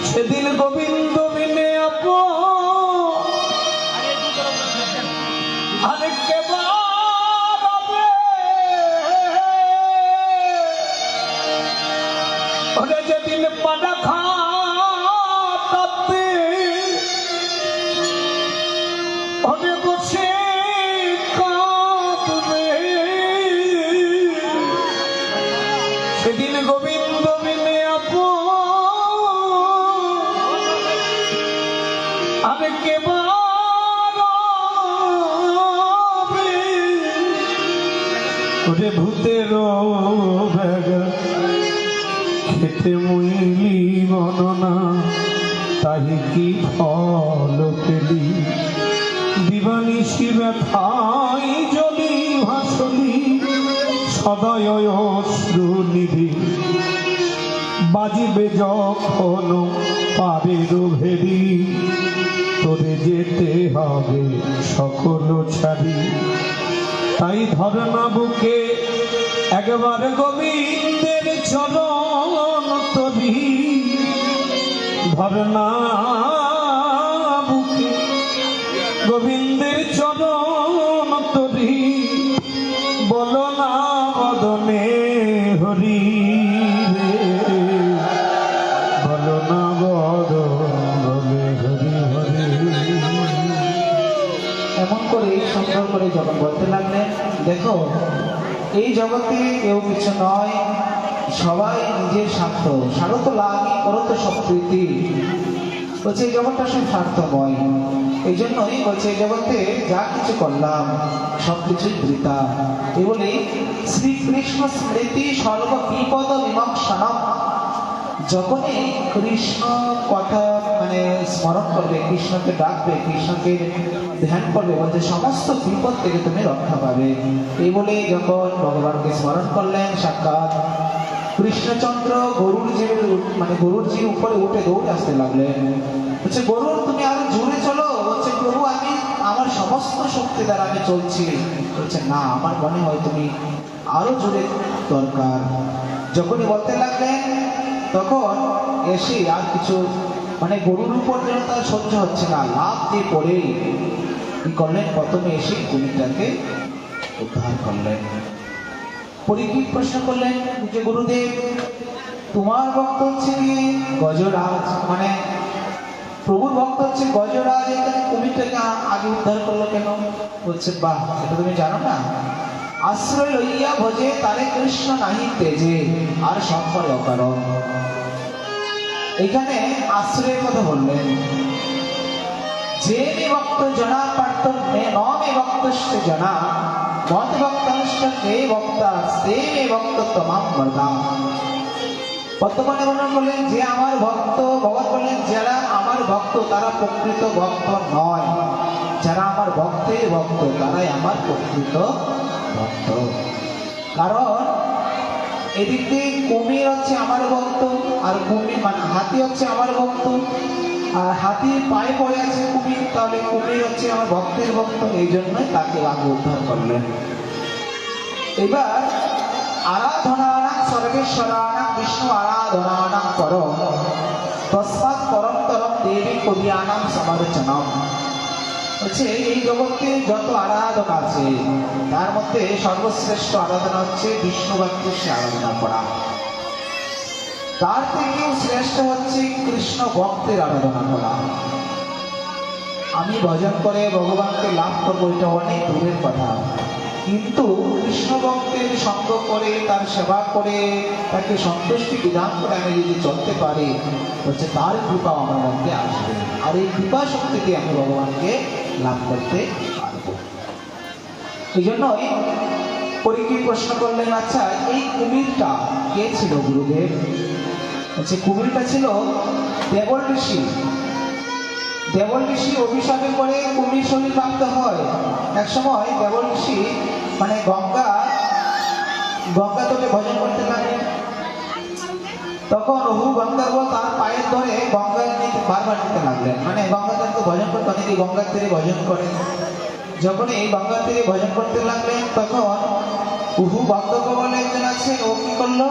সেদিন গোবিন্দ বিনে আপন আরেককে বাড়াবে। ওরে যেদিন পাড়া খাতে ওরে বসে কাঁদবে, সেদিন গোবিন্দ বিনে আপন আরেককে বাড়াবে। ওরে ভূতের ভেগা খেতে মইলি গণনা, তাহি কি ফল পেলি। দিবানিশি ব্যথাই জলি ভাসলি, সদয় অশ্রু নিধি। বাজিবে যখন পারের ভেরি, তোরে যেতে হবে সকল ছাড়ি। তাই ধর না বুকে একবার গোবিন্দের চরণ তরি, ধর না বুকে গোবিন্দের চরণ তরি। বলো না বদনে হরি রে, বলো না বদনে হরি হরি। এমন করে সুন্দর করে যখন বলতে লাগলেন, দেখো এই জগতে কেউ কিছু নয়, সবাই নিজের স্বার্থ, স্বার্থ লাগি করো তো সব প্রীতি। বলছে এই জগৎটা সব স্বার্থময়, এই জন্যই বলছে এই জগতে যা কিছু করলাম সব কিছুই বৃথা। এই বলে শ্রীকৃষ্ণ স্মৃতি সর্ব বিপদ বিমোক্ষণম, যখনই কৃষ্ণ কথা মানে স্মরণ করবে, কৃষ্ণকে ডাকবে, কৃষ্ণকে ধ্যান করবে, বলতে সমস্ত বিপদ থেকে তুমি রক্ষা পাবে। এই বলে যখন ভগবানকে স্মরণ করলেন, সাক্ষাৎ কৃষ্ণচন্দ্র গরুর জির মানে গরুর জির উপরে উঠে দৌড়ে আসতে লাগলেন। বলছে গরুর তুমি আরো জোরে চলো। বলছে প্রভু আমি আমার সমস্ত শক্তি দ্বারা আমি চলছি। বলছে না, আমার মনে হয় তুমি আরো জোরে দরকার। যখনই বলতে লাগলেন তখন এসে আর কিছু মানে গরুর উপর যেন তার সহ্য হচ্ছে না, লাভ দিয়ে পড়ে কি করলেন, প্রথমে এসে কুমিরটাকে উদ্ধার করলেন। পরীক্ষিত প্রশ্ন করলেন যে গুরুদেব তোমার ভক্ত হচ্ছে কি গজরাজ, মানে প্রভুর ভক্ত হচ্ছে গজরাজ, এখানে কুমিরটাকে আগে উদ্ধার করলো কেন? বলছে বাহ, এটা তুমি জানো না, আশ্রয় লইয়া ভজে তারে কৃষ্ণ নাহি তেজে, আর সম্পরে অকারণ। এখানে আশ্রয়ের কথা বললেন, যে মে ভক্ত জনা পার্থ মে নমে ভক্তশ্চ জনা, মত ভক্তশ্চ তে ভক্তা সে মে ভক্ত তমাম বর্ধা। বর্তমানে বর্ণন করলেন যে আমার ভক্ত, ভগবান বললেন যারা আমার ভক্ত তারা প্রকৃত ভক্ত নয়, যারা আমার ভক্তের ভক্ত তারাই আমার প্রকৃত ভক্ত। কারণ এদিক দিয়ে কুমির হচ্ছে আমার ভক্ত, আর কুমির মানে হাতি হচ্ছে আমার ভক্ত, আর হাতির পায়ে পড়ে আছে কুমির, তাহলে কুমির হচ্ছে আমার ভক্তের ভক্ত, এই জন্যই তাকে আগে উদ্ধার করলেন। এবার আরাধনানাং সর্বেশ্বরানাং বিষ্ণু আরাধনানাং পরম তস্মাৎ পরম তরম দেবী কবিয়ানাম সমালোচনম। হচ্ছে এই জগতে যত আরাধনা আছে তার মধ্যে সর্বশ্রেষ্ঠ আরাধনা হচ্ছে বিষ্ণু ভক্তের সে আরাধনা করা। তার থেকেও শ্রেষ্ঠ হচ্ছে কৃষ্ণ ভক্তের আরাধনা করা। আমি ভজন করে ভগবানকে লাভ করবো এটা অনেক দূরের কথা, কিন্তু কৃষ্ণ ভক্তের সঙ্গ করে তার সেবা করে তাকে সন্তুষ্টি বিধান করে আমি যদি চলতে পারি হচ্ছে তার কৃপা আমার মধ্যে আসবে, আর এই কৃপা শক্তিতে আমি ভগবানকে লাভ করতে পারবো। এই জন্যই পরীক্ষিত প্রশ্ন করলেন, আচ্ছা এই কুমিরটা কে ছিল গুরুদেব? হচ্ছে কুমিরটা ছিল দেবল ঋষি। দেবল ঋষি অভিশাপে করে কুমির শরীর প্রাপ্ত হয়। এক সময় দেবল ঋষি মানে গঙ্গা তোকে ভজন করতে লাগলেন, তখন রঘু গঙ্গার তার পায়ের ধরে গঙ্গার বারবার নিতে লাগলেন, মানে গঙ্গা তাকে ভজন করতে, অনেকে গঙ্গার তীরে ভজন করে। যখন এই গঙ্গার তীরে ভজন করতে লাগলেন তখন উহু ভক্তকে বলে একজন আছে, ও কি করলো,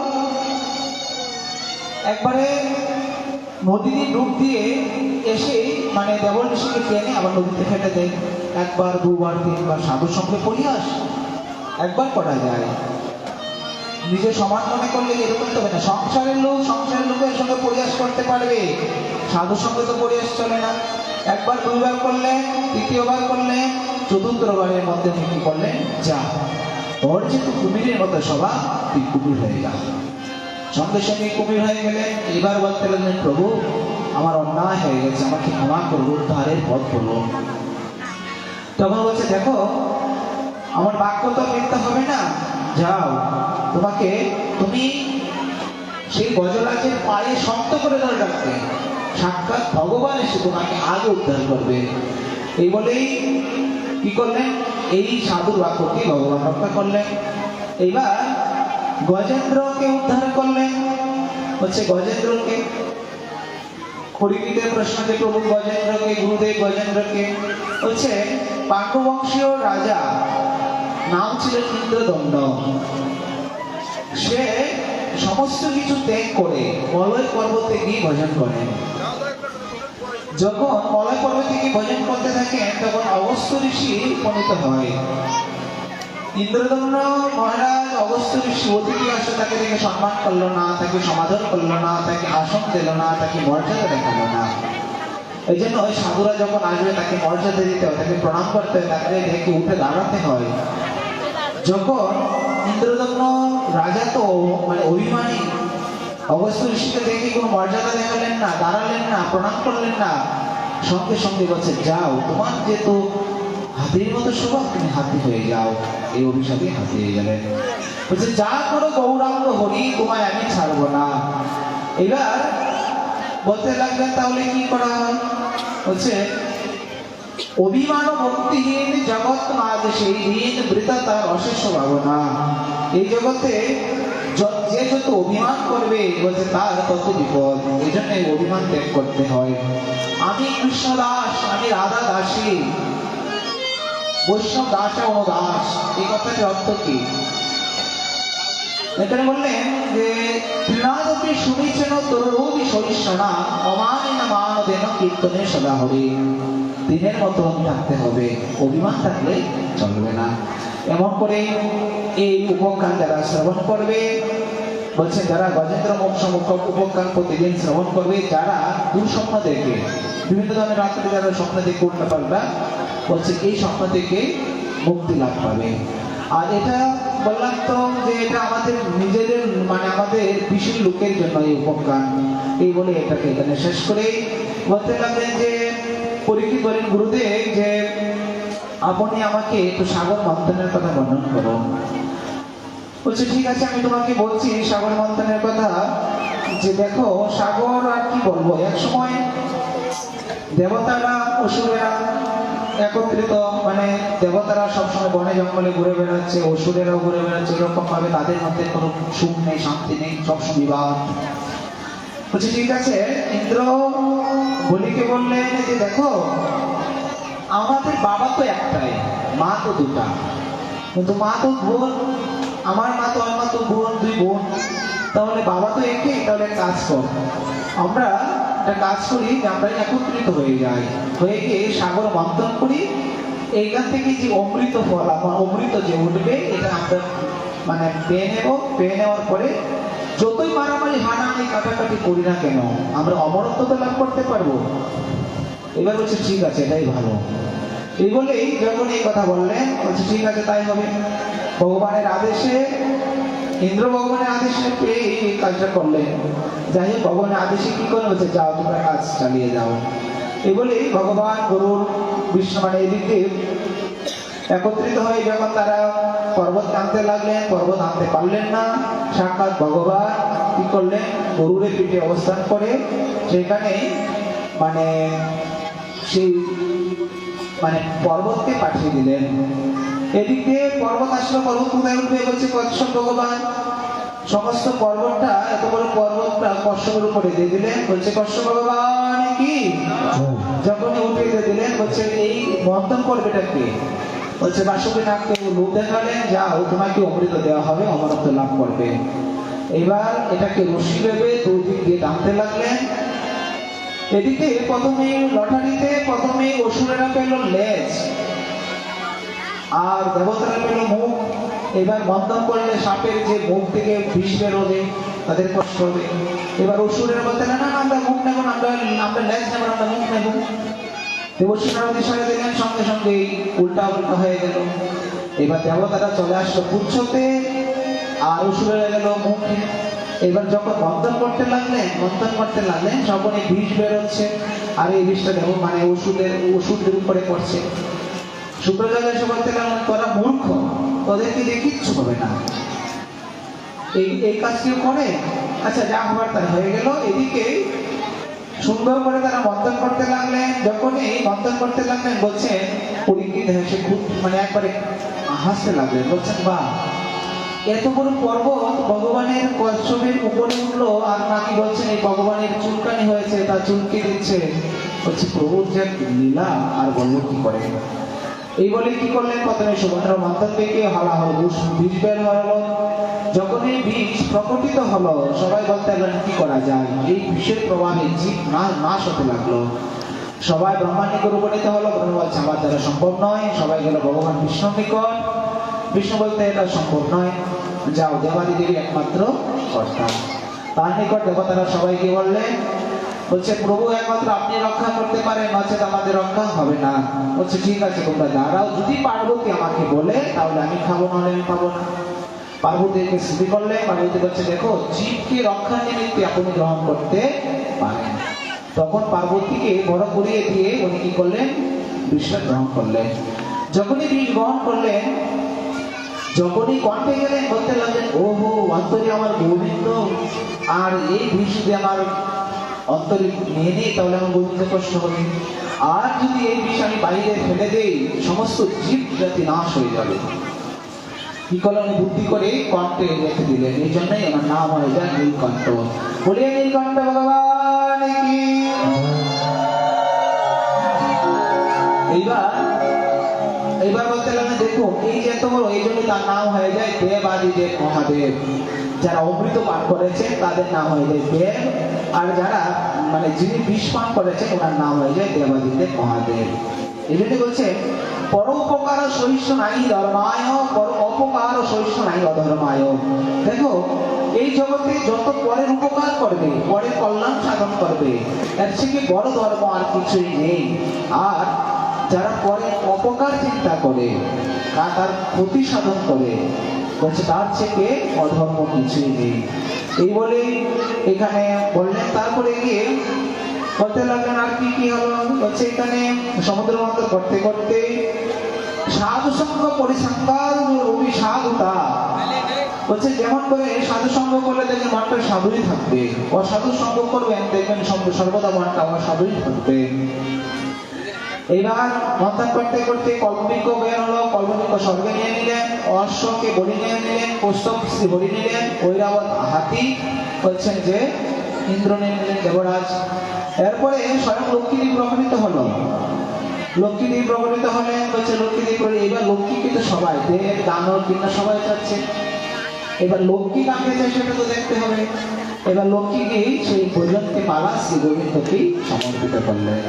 একবারে নদীর ডুব দিয়ে এসে মানে দেবল ঋষিকে টেনে আবার নদীতে ফেলে দেয়। একবার দুবার তিনবার সাধুর সঙ্গে পরিহাস একবার করা যায়, নিজে সমান মনে করলে এরকম তো না। সংসারের লোকের সঙ্গে পরিহাস করতে পারবে, সাধুর সঙ্গে তো পরিহাস চলে না। একবার দুইবার করলেন, তৃতীয়বার করলেন, চতুর্থবারের মধ্যে উনি কি করলেন, যা ওর যেহেতু কুমিরের মতো স্বভাব, তুই কুমির হয়ে যা। সঙ্গে সঙ্গে কুমির হয়ে গেলেন। এবার বলতে লাগলেন, প্রভু আমার অন্যায় হয়ে গেছে, আমাকে ক্ষমা করবো, উদ্ধারের পথ করবো। তখন বলছে, দেখো আমার বাক্য তো মিথ্যা হবে না, যাও তুমি সেই গজরাজের পায়ে শক্ত করে ধরে রাখবে, সাক্ষাৎ ভগবান এসে তোমাকে আগে উদ্ধার করবে। এই বলেই কি করলেন, এই সাধুর বাক্যকে ভগবান রক্ষা করলেন। এইবার গজেন্দ্রকে উদ্ধার করলেন। হচ্ছে গজেন্দ্রকে পরীক্ষিতের প্রশ্ন যে প্রভু গজেন্দ্রকে, গুরুদেব গজেন্দ্রকে, হচ্ছে পাণ্ডবংশীয় রাজা, নাম ছিল ইন্দ্রদণ্ড। সে সমস্ত কিছু ত্যাগ করে মলয় পর্বতে গিয়ে ভজন করেন। যখন মলয় পর্বতে গিয়ে ভজন করতে থাকেন তখন অগস্ত্য ঋষি উপনীত হয়। ইন্দ্রদম্ন মহারাজ অগস্ত্য ঋষি অতিথি আসে, তাকে দেখে সম্মান করলো না, তাকে সমাধান করলো না, তাকে আসন দিল না, তাকে মর্যাদা দেখালো না। এই জন্য ওই সাধুরা যখন আসবে তাকে মর্যাদা দিতে হয়, তাকে প্রণাম করতে হয়, তাকে দেখে উঠে দাঁড়াতে হয়। যখন ইন্দ্রদম্ন রাজা তো মানে অভিমানী, অগস্ত্য ঋষিকে দেখে কোনো মর্যাদা দেখালেন না, দাঁড়ালেন না, প্রণাম করলেন না, সঙ্গে সঙ্গে বলছে, যাও তোমার যেহেতু হাতির মতো স্বভাব, তুমি হাতি হয়ে যাও। এই অভিশাপে হাতি হয়ে গেলেন। বলছে, যা করো গৌরাঙ্গ হরি, তোমায় আমি ছাড়বো না। এবার বলতে লাগলেন, তাহলে কি করা হয়? বলছে, অভিমান ভক্তিহীন জগৎ মাঝ সেই দিন বৃথা তার অশেষ ভাবনা। এই জগতে যে যত অভিমান করবে বলছে তার তত বিপদ। এই জন্য অভিমান ত্যাগ করতে হয়। আমি কৃষ্ণ দাস, আমি রাধা দাসী, বৈষ্ণব দাস ও দাস। এই কথাটির অর্থ কি? এখানে বললেন যে তৃণাদপি শুনেছেন তরুবি সরিষ্ণা অমানেন মানদেন কীর্তনে সদা হরি। দিনের মতো থাকতে হবে, অভিমান থাকলে চলবে না। এমন করে এই উপজ্ঞান যারা শ্রবণ করবে, বলছে যারা গজেন্দ্র মোক্ষ উপজ্ঞান প্রতিদিন শ্রবণ করবে, যারা দুঃস্বপ্ন দেখে, বিভিন্ন ধরনের রাত্রে যারা স্বপ্ন দেখে উল্টা পাল্টা, বলছে এই স্বপ্ন থেকে মুক্তি লাভ পাবে। আর এটা বললাম তো যে এটা আমাদের নিজেদের মানে আমাদের বিশেষ লোকের জন্য এই উপজ্ঞান। এই বলে এটাকে এখানে শেষ করে বলতে লাগলেন যে পরীক্ষিত বলেন, গুরুদেব যে আপনি আমাকে একটু সাগর মন্থনের কথা বর্ণন করুন। বলছে, ঠিক আছে, আমি তোমাকে বলছি সাগর মন্থনের কথা। যে দেখো সাগর আর কি বলবো, এক সময় দেবতারা অসুরেরা একত্রিত মানে দেবতারা সবসময় বনে জঙ্গলে ঘুরে বেড়াচ্ছে, অসুরেরাও ঘুরে বেড়াচ্ছে, এরকম ভাবে তাদের মধ্যে কোনো সুখ নেই, শান্তি নেই, সবসময় বিবাদ। বলছে ঠিক আছে, ইন্দ্র বলিকে বললেন যে দেখো আমাদের বাবা তো একটাই, মা তো দুটা, কিন্তু মা তো বোন, আমার মা তো বোন, দুই বোন, তাহলে বাবা তো একই, তাহলে এক কাজ কর, আমরা একটা কাজ করি যে আমরা একত্রিত হয়ে যাই, হয়ে গিয়ে সাগর মন্থন করি, এইখান থেকে যে অমৃত ফল, আমার অমৃত যে উঠবে এটা আমরা মানে পেয়ে নেব, পেয়ে নেওয়ার পরে যতই মারামারি হানাহানি কাটাকাটি করি না কেন আমরা অমরত্ব তো লাভ করতে পারবো। এবার বলছে ঠিক আছে, এটাই ভালো। এই বলেই যখন এই কথা বললেন, বলছে ঠিক আছে তাই হবে। ভগবানের আদেশে, ইন্দ্র ভগবানের আদেশে পেয়ে এই কাজটা করলেন। যাই হোক, ভগবানের আদেশে কি করে বলছে যাও তোমরা কাজ চালিয়ে যাও। এই বলেই ভগবান গরুর বিষ্ণু মানে এদিকে একত্রিত হয়ে যখন তারা পর্বত টানতে লাগলেন, পর্বত আনতে পারলেন না, সাক্ষাৎ ভগবান কি করলেন, গরুরের পিঠে অবস্থান করে সেখানে মানে সেই মানে পর্বতকে পাঠিয়ে দিলেন। এদিকে পর্বত আসলো, পর্বত কোথায় উঠবে বলছে কচ্ছপ ভগবান, সমস্ত পর্বতটা এত বড় পর্বতটা কশ্যপের উপরে দিয়ে দিলেন। বলছে কশ্যপ ভগবান কি যখনই উঠে দিয়ে দিলেন, বলছে এই মন্থন করবে এটা কে? বলছে বাসুকি নাগকে লোক দেখালেন, যাও তোমাকে অমৃত দেওয়া হবে, অমরত্ব লাভ করবে। এবার এটাকে রশি ভেবে দুদিক দিয়ে টানতে লাগলেন। এদিকে প্রথমে লটারিতে প্রথমে অসুরেরা পেল লেজ আর দেবতারা পেল মুখ। এবার মন্থন করলে সাপের যে মুখ থেকে বিষ বেরোবে, তাদের কষ্ট হবে। এবার অসুরেরা বলতে না না আমরা মুখ নেব না, আমরা লেজ নেব না, আমরা মুখ নেব। দেবশ্রী নারদ ইশারা দিলেন, সঙ্গে সঙ্গে উল্টা উল্টা হয়ে গেল। এবার দেবতারা চলে আসলো পুচ্ছতে আর অসুরেরা গেল মুখে। এবার যখন মন্থন করতে লাগলেন সকলে বিষ বেরোচ্ছে, আর এই বিষটা দেব মানে ওষুধের উপরে পড়ছে। শুক্রাচার্য এসে বলতে লাগলেন তোরা মূর্খ, তোদেরকে দিয়ে কিচ্ছু হবে না, এই কাজ কেউ করে? আচ্ছা যা হবার তাই হয়ে গেল। এদিকে সুন্দর করে তারা মন্থন করতে লাগলেন। যখনই মন্থন করতে লাগলেন বলছেন পরীক্ষিত হেসে খুব মানে একবারে হাসতে লাগলেন, বলছেন বাহ, এত বড় পর্বত ভগবানের কচ্ছপের উপরে উঠলো, আর নাকি বলছেন এই ভগবানের চুলকানি হয়েছে, তা চুলকে দিচ্ছে। বলছে প্রভুর যে লীলা আর বলবো কি করে। এই বলে কি করলেন, প্রথমে সুভদ্রা মন্থন থেকে হলাহল বীজ বের হলো। যখন এই বীজ প্রকটিত হলো, সবাই বলতে লাগলেন কি করা যায়। এই বিষের প্রভাবে জীব নাশ হতে লাগলো। সবাই ব্রহ্মাণ্ডকে উপনীত হলো। ব্রহ্মা বলছে আমার দ্বারা সম্ভব নয়। সবাই গেল ভগবান বিষ্ণুর নিকট। বিষ্ণু বলতে এটা সম্ভব নয়, যাও দেবাদিদেবী একমাত্র কর্তা। তার নিকট দেবতারা সবাইকে বললেন, বলছে প্রভু একমাত্র আপনি রক্ষা করতে পারেন, নচেত আমাদের রক্ষা হবে না। বলছে ঠিক আছে তোমরা দাঁড়াও, যদি পার্বতী আমাকে বলে তাহলে আমি খাবো, নাহলে আমি পাবো না। পার্বতীকে স্তুতি করলে, পার্বতী বলছে দেখো জীবকে রক্ষা নিমিত্তে আপনি গ্রহণ করতে পারেন। তখন পার্বতীকে বড় করিয়ে দিয়ে উনি কি করলেন, বিষটা গ্রহণ করলেন। যখনই বিষ গ্রহণ করলেন, যখনই কণ্ঠে গেলেন বলতে লাগলেন ওহো অন্তরে আমার গোবিন্দ, আর এই বিষ যদি আমার অন্তরে নিয়ে নিই তাহলে আমার গোবিন্দ কষ্ট হবে, আর যদি এই বিষ আমি বাইরে ফেলে দেই সমস্ত জীব জাতি নাশ হয়ে যাবে। কি করলেন, বুদ্ধি করে কণ্ঠে রেখে দিলেন। এই জন্যই আমার নাম হয়ে যায় নীলকণ্ঠ। বলিয়ে নীলকণ্ঠ ভগবান কি। এইবার বলতে লাগলেন দেখো এই যে এত বড়, এই জন্য তার নাম হয়ে যায় দেবাদিদেব মহাদেব। যারা অমৃত পান করেছেন তাদের নাম হয়ে যায় দেব, আর যারা মানে যিনি বিষ পান করেছেন ওনার নাম হয়ে যায় দেবাদিদেব মহাদেব। এই জন্য বলছে পর উপকার সহিষ্ণু নাই ধর্মায়, পর অপকার সহিষ্ণু নাই অধর্মায়। দেখো এই জগতে যত পরের উপকার করবে, পরের কল্যাণ সাধন করবে, এর থেকে বড় ধর্ম আর কিছুই নেই। আর যারা পরে অপকার চিন্তা করে, তার ক্ষতি সাধন করে, বলছে তার থেকে অধর্ম কিছুই নেই। এই বলে এখানে বললেন। তারপরে গিয়ে বলতে লাগলেন আর কি কি হলো, বলছে এখানে সমুদ্র মন্থন করতে করতে সাধু সঙ্গ পরিসংকার রবি সাধুতা, বলছে যেমন করে সাধু সঙ্গ করলে দেখবেন মনটা সাধুই থাকবে, অসাধু সঙ্গ করবেন দেখবেন সর্বদা মনটা আমার সাধুই থাকবে। এইবার মন্থন করতে করতে কল্পবৃক্ষ বের হলো, কল্পবৃক্ষ স্বর্গে নিয়ে নিলেন, অশ্বকে বলি নিয়ে নিলেন, কৌস্তব বলি নিলেন, ঐরাবত হাতি বলছেন যে ইন্দ্র নিয়ে নিলেন দেবরাজ। এরপরে স্বয়ং লক্ষ্মীদেবী প্রকটিত হলো। লক্ষ্মীদেবী প্রকটিত হলেন, বলছে লক্ষ্মীদেবী করে এবার লক্ষ্মী কিন্তু সবাই দেব দানব কিনা সবাই চাচ্ছে। এবার লক্ষ্মী কাকে চাই সেটা তো দেখতে হবে। এবার লক্ষ্মীকে সেই বৈজন্তী মালা শ্রী গোবিন্দকে সমর্পিত করলেন।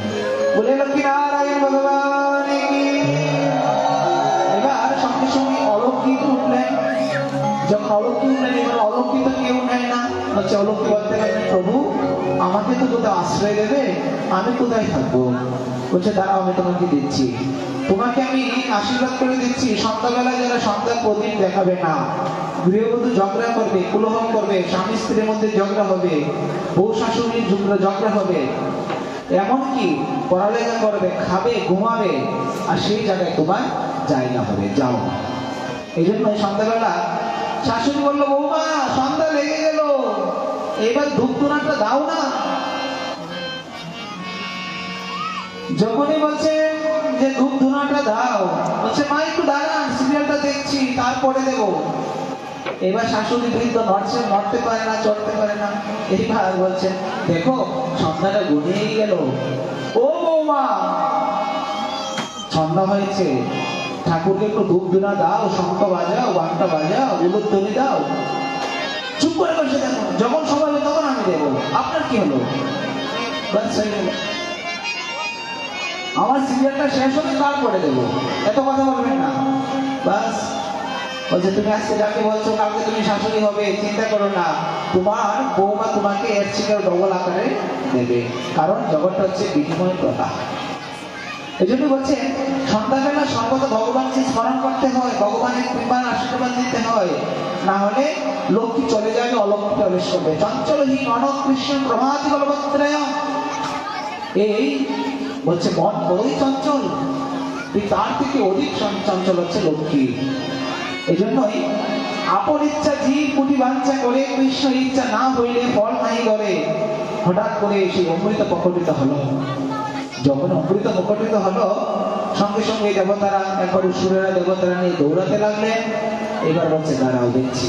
বলে লক্ষ্মী নারায়ণ ভগবান কি। এবার সঙ্গে সঙ্গে অলৌকিক উঠলেন। যখন অলৌকিক উঠলেন, এবার অলৌকিক কেউ নেয় না, হচ্ছে অলৌকিক বলতে লাগলেন প্রভু আমাকে তো কোথাও আশ্রয় দেবে, আমি কোথায় থাকবো? বলছে দাঁড়াও আমি তোমাকে দিচ্ছি, তোমাকে আমি আশীর্বাদ করে দিচ্ছি। সন্ধ্যাবেলায় যারা সন্ধ্যার প্রদীপ দেখাবে না, গৃহবধূ ঝগড়া করবে, কুলহম করবে, স্বামী স্ত্রীর মধ্যে ঝগড়া হবে, বউ শাশুড়ির ঝগড়া হবে, এমনকি পড়ালেখা করবে, খাবে, ঘুমাবে, আর সেই জায়গায় তোমার জায়গা হবে, যাও। এই জন্য সন্ধ্যাবেলা শাশুড়ি বললো বৌমা সন্ধ্যা লেগে গেল, এবার ধূপ ধুনাটা দাও না। যখনই বলছে যে ধূপ ধুনাটা দাও, বলছে মা একটু দাঁড়ান সিরিয়ালটা দেখছি তারপরে দেব। এবার শাশুড়ি বৃদ্ধ নড়তে পারে না, চড়তে পারে না। এইবার বলছে দেখো সন্ধ্যাটা গড়িয়েই গেল, ও বৌমা সন্ধ্যা হয়েছে, ঠাকুরকে একটু ধূপ ধুনা দাও, শঙ্খ বাজাও, ঘন্টা বাজাও, উলুধ্বনি দাও। চুপ করে বসে দেখো, যখন সময় হবে তখন আমি দেবো, আপনার কি হলো? আমার সিরিয়ালটা শেষ হলে তারপরে দেবো, এত কথা বলবেন না। বাস বলছে তুমি আজকে যাকে বলছো কালকে তুমি শাশুড়ি হবে, চিন্তা করো না, তোমার বৌমা তোমাকে এর থেকে ডবল আকারে দেবে, কারণ জগৎটা হচ্ছে বিনিময় প্রথা। এই জন্য বলছে সন্ধ্যাবেলা সর্বদা ভগবানকে স্মরণ করতে হয়, ভগবানের কৃপার আশীর্বাদ দিতে হয়, না হলে লক্ষ্মী চলে যাবে, অলক্ষ্মী প্রবেশ করবে। চঞ্চলহীন অনক কৃষ্ণ প্রভাতি বলবত্রয়, এই বলছে মন বড়ই চঞ্চল, তার থেকে অধিক চঞ্চল হচ্ছে লক্ষ্মী। এই জন্যই আপন ইচ্ছা জীব কুটি বাঞ্ছা করে, কৃষ্ণ ইচ্ছা না হইলে ফল নাই করে। হঠাৎ করে সেই অমৃত প্রকটিত হলো। যখন অমৃত প্রকটিত হলো, সঙ্গে সঙ্গে দেবতারা একবার অসুরেরা দেবতারা নিয়ে দৌড়াতে লাগলেন। এবার বলছে দাঁড়াও দেখছি।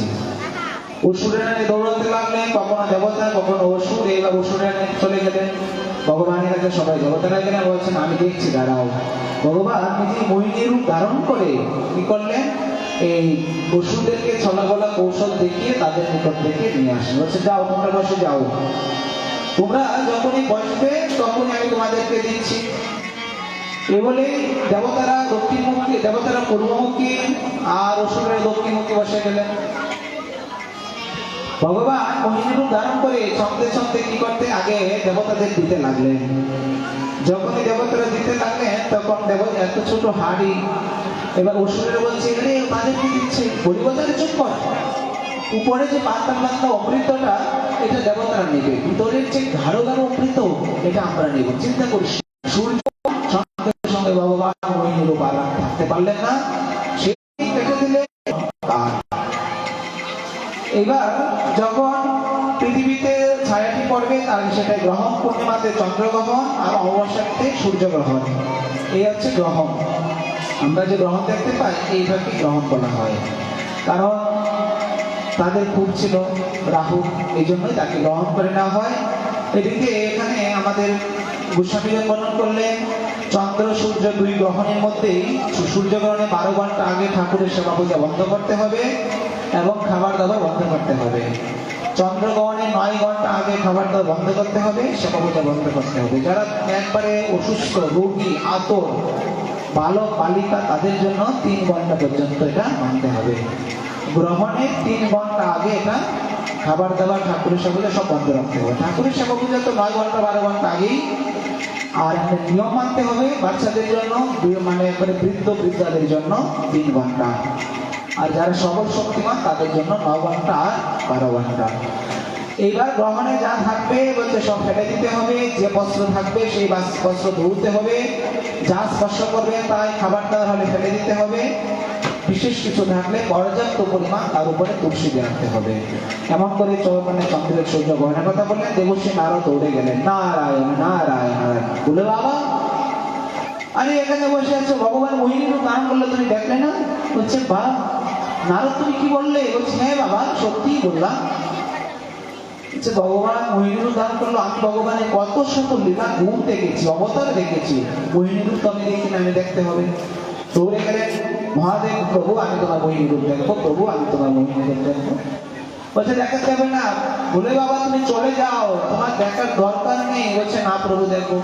অসুরেরা নিয়ে দৌড়াতে লাগলেন, কখনো দেবতা কখনো অসুর। এবার অসুরেরা নিয়ে চলে গেলেন ভগবানের কাছে, সবাই দেবতারা গেলেন, বলছেন আমি দেখছি দাঁড়াও। ভগবান নিজে মোহিনী রূপ ধারণ করে কি করলেন, এই অসুরদেরকে ছলাগলা কৌশল দেখিয়ে তাদের নিকট থেকে নিয়ে আসেন। বলছে যাও তোমরা বসে যাও, তোমরা যখনই বসবে তখনই আমি তোমাদেরকে দিচ্ছি। এ বলে দেবতারা দক্ষিণমুখী, দেবতারা পূর্বমুখী, আর অসুরের দক্ষিণমুখী বসে গেলেন। ভগবান মোহিনী রূপ ধারণ করে ছন্দে ছন্দে কি করতে আগে দেবতাদের দিতে লাগলেন। যখনই দেবতারা দিতে লাগলেন তখন দেবতা এত ছোট হাড়ি, এবার অসুরের বলছে রে তাদেরকে দিচ্ছে, পরিবর্তনে চুপ কর, উপরে যে পাতা পাতা অমৃতটা এটা দেবতারা নেবে, ভিতরের যে গাঢ় গাঢ় অমৃত এটা আমরা নেব, চিন্তা করিস। সূর্য সঙ্গে সঙ্গে ভগবান মোহিনী রূপ আর থাকতে পারলেন না, সেই কেটে দিলে। এবার যখন পৃথিবীতে ছায়াটি পড়বে তার সেটা গ্রহণ, পূর্ণিমাতে চন্দ্রগ্রহণ আর অমাবস্যাতে সূর্যগ্রহণ, এই হচ্ছে গ্রহণ। আমরা যে গ্রহণ দেখতে পাই এইভাবে গ্রহণ বলা হয়, কারণ তাদের খুব ছিল রাহু, এই জন্যই তাকে গ্রহণ করে নেওয়া হয়। এদিকে এখানে আমাদের গোস্বামীজন বর্ণন করলেন চন্দ্র সূর্য দুই গ্রহণের মধ্যেই সূর্যগ্রহণে 12 ঘন্টা আগে ঠাকুরের সেবা পূজা বন্ধ করতে হবে এবং খাবার দাবার বন্ধ করতে হবে। চন্দ্রগ্রহণে 9 ঘন্টা আগে খাবার দাবার বন্ধ করতে হবে, সেবা পূজা বন্ধ করতে হবে। যারা একবারে অসুস্থ রোগী আতর বালক বালিকা তাদের জন্য 3 ঘন্টা পর্যন্ত এটা মানতে হবে। গ্রহণের 3 ঘন্টা আগে এটা খাবার দাবার ঠাকুরের সেবা পূজা সব বন্ধ রাখতে হবে। ঠাকুরের সেবা পূজা তো 9 ঘন্টা 12 ঘন্টা আগেই। আর একটা নিয়ম মানতে হবে বাচ্চাদের জন্য, মানে একবারে বৃদ্ধ বৃদ্ধাদের জন্য 3 ঘন্টা, আর যারা সবল শক্তিমান তাদের জন্য 9 ঘন্টা আর 12 ঘন্টা। এইবার গ্রহণে যা থাকবে বলছে সব ফেলে দিতে হবে, যে বস্ত্র থাকবে সেই বস্ত্র ধুতে হবে, যা স্পর্শ করবে তাই খাবার দাবার হলে ফেলে দিতে হবে, বিশেষ কিছু থাকলে পর্যাপ্ত পরিমাণ তার উপরে তুলসী রাখতে হবে। এমন করে মানে চন্দ্রের সূর্য গ্রহণের কথা বললেন। দেবশ্রী নারদ দৌড়ে গেলেন, নারায়ণ নারায়ণ নারায়ণ বলে বাবা আরে এখানে বসে আছো, ভগবান মোহিনীর রূপ ধারণ করলো, তুমি দেখলে না? বলছে বাহ নারদ, তুমি কি বললে? বলছে হ্যাঁ বাবা, সত্যিই বললাম। বলছে ভগবান মোহিনীর রূপ ধারণ করলো, আমি ভগবানের কত শত লীলা গুণ দেখেছি, অবতার দেখেছি, মোহিনীর রূপ তো আমি দেখি না, আমি দেখতে হবে। দৌড়ে গেলেন মহাদেব, প্রভু আমি তোমার মোহিনীর রূপ দেখবো, প্রভু আমি তোমার মোহিনীর রূপ দেখবো। বলছে দেখাতে হবে না, বলে বাবা তুমি চলে যাও, তোমার দেখার দরকার নেই। বলছে না প্রভু দেখবো।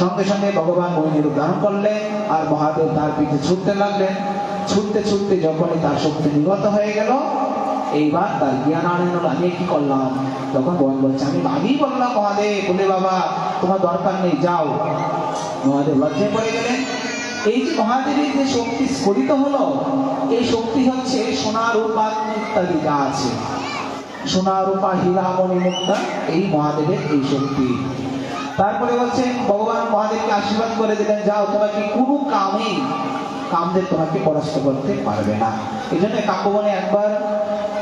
সঙ্গে সঙ্গে ভগবান মোহিনীর রূপ ধারণ করলেন, আর মহাদেব তার পিঠে ছুটতে লাগলেন। ছুটতে ছুটতে যখনই তার শক্তি নিগত হয়ে গেল, এইবার তার জ্ঞান আনেন হলো, আমি কি করলাম? তখন ভগবান বলছে আমি আগেই বললাম মহাদেব, বলে বাবা তোমার দরকার নেই, যাও। মহাদেব লজ্জায় পড়ে গেলেন। এই যে মহাদেবের যে শক্তি স্ফলিত হলো, এই শক্তি হচ্ছে সোনা রূপা ইত্যাদি যা আছে, সোনা রূপা হীরা মণি মুক্তা, এই মহাদেবের এই শক্তি। তারপরে বলছেন ভগবান মহাদেবকে আশীর্বাদ করে দিলেন, যাও তোমাকে কোনো কামই কামদেব তোমাকে পরাস্ত করতে পারবে না। এই জন্য কাব্যবনে একবার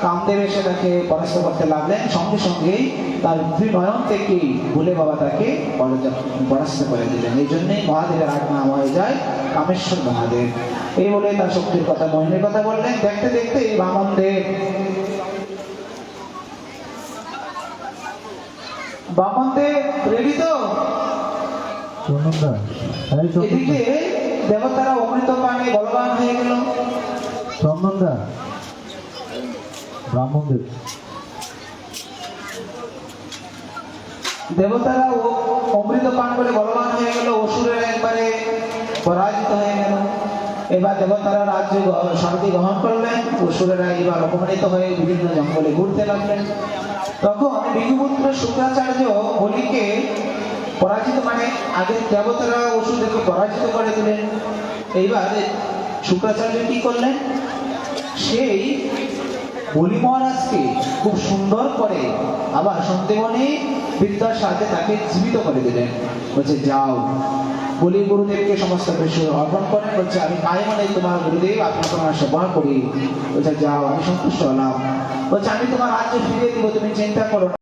কামদেব এসে তাকে পরাস্ত করতে লাগলেন, সঙ্গে সঙ্গেই তার নয়ন থেকে ভুলে বাবা তাকে পরাস্ত করে দিলেন। এই জন্যই মহাদেবের আগ নাম হয়ে যায় কামেশ্বর মহাদেব। এই বলে তার শক্তির কথা, মহিনের কথা বললেন। দেখতে দেখতে এই বামনদেব, বামনদেব রেডি তো? চন্দনদা, হ্যাঁ এদিকে দেবতারা অমৃত পানে বলবান হয়ে গেল। চন্দনদা, ব্রাহ্মণদেব, দেবতারা অমৃত পান করে বলবান হয়ে গেল, অসুরের একবারে পরাজিত হয়ে গেল। এবার দেবতারা রাজ্য শান্তি গ্রহণ করলেন, অসুরেরা এবার অপমানিত হয়ে বিভিন্ন জঙ্গলে ঘুরতে লাগলেন। তখন বিঘুপুত্র শুক্রাচার্য বলিকে পরাজিত, মানে আগে দেবতারা অসুরদেরকে পরাজিত করে দিলেন। এইবার শুক্রাচার্য কি করলেন? সেই বলি মহারাজকে খুব সুন্দর করে আবার সন্দেহনে বিদ্যার সাথে তাকে জীবিত করে দিলেন। বলছে যাও, বলি গুরুদেবকে সমস্ত কিছু অর্পণ করেন। বলছে আমি কায় মনে তোমার গুরুদেব, আপনি তোমার সেবা করি। বলছে যাও, আমি সন্তুষ্ট হলাম। বলছে আমি তোমার রাজ্য ফিরিয়ে দিব, তুমি চিন্তা করো না।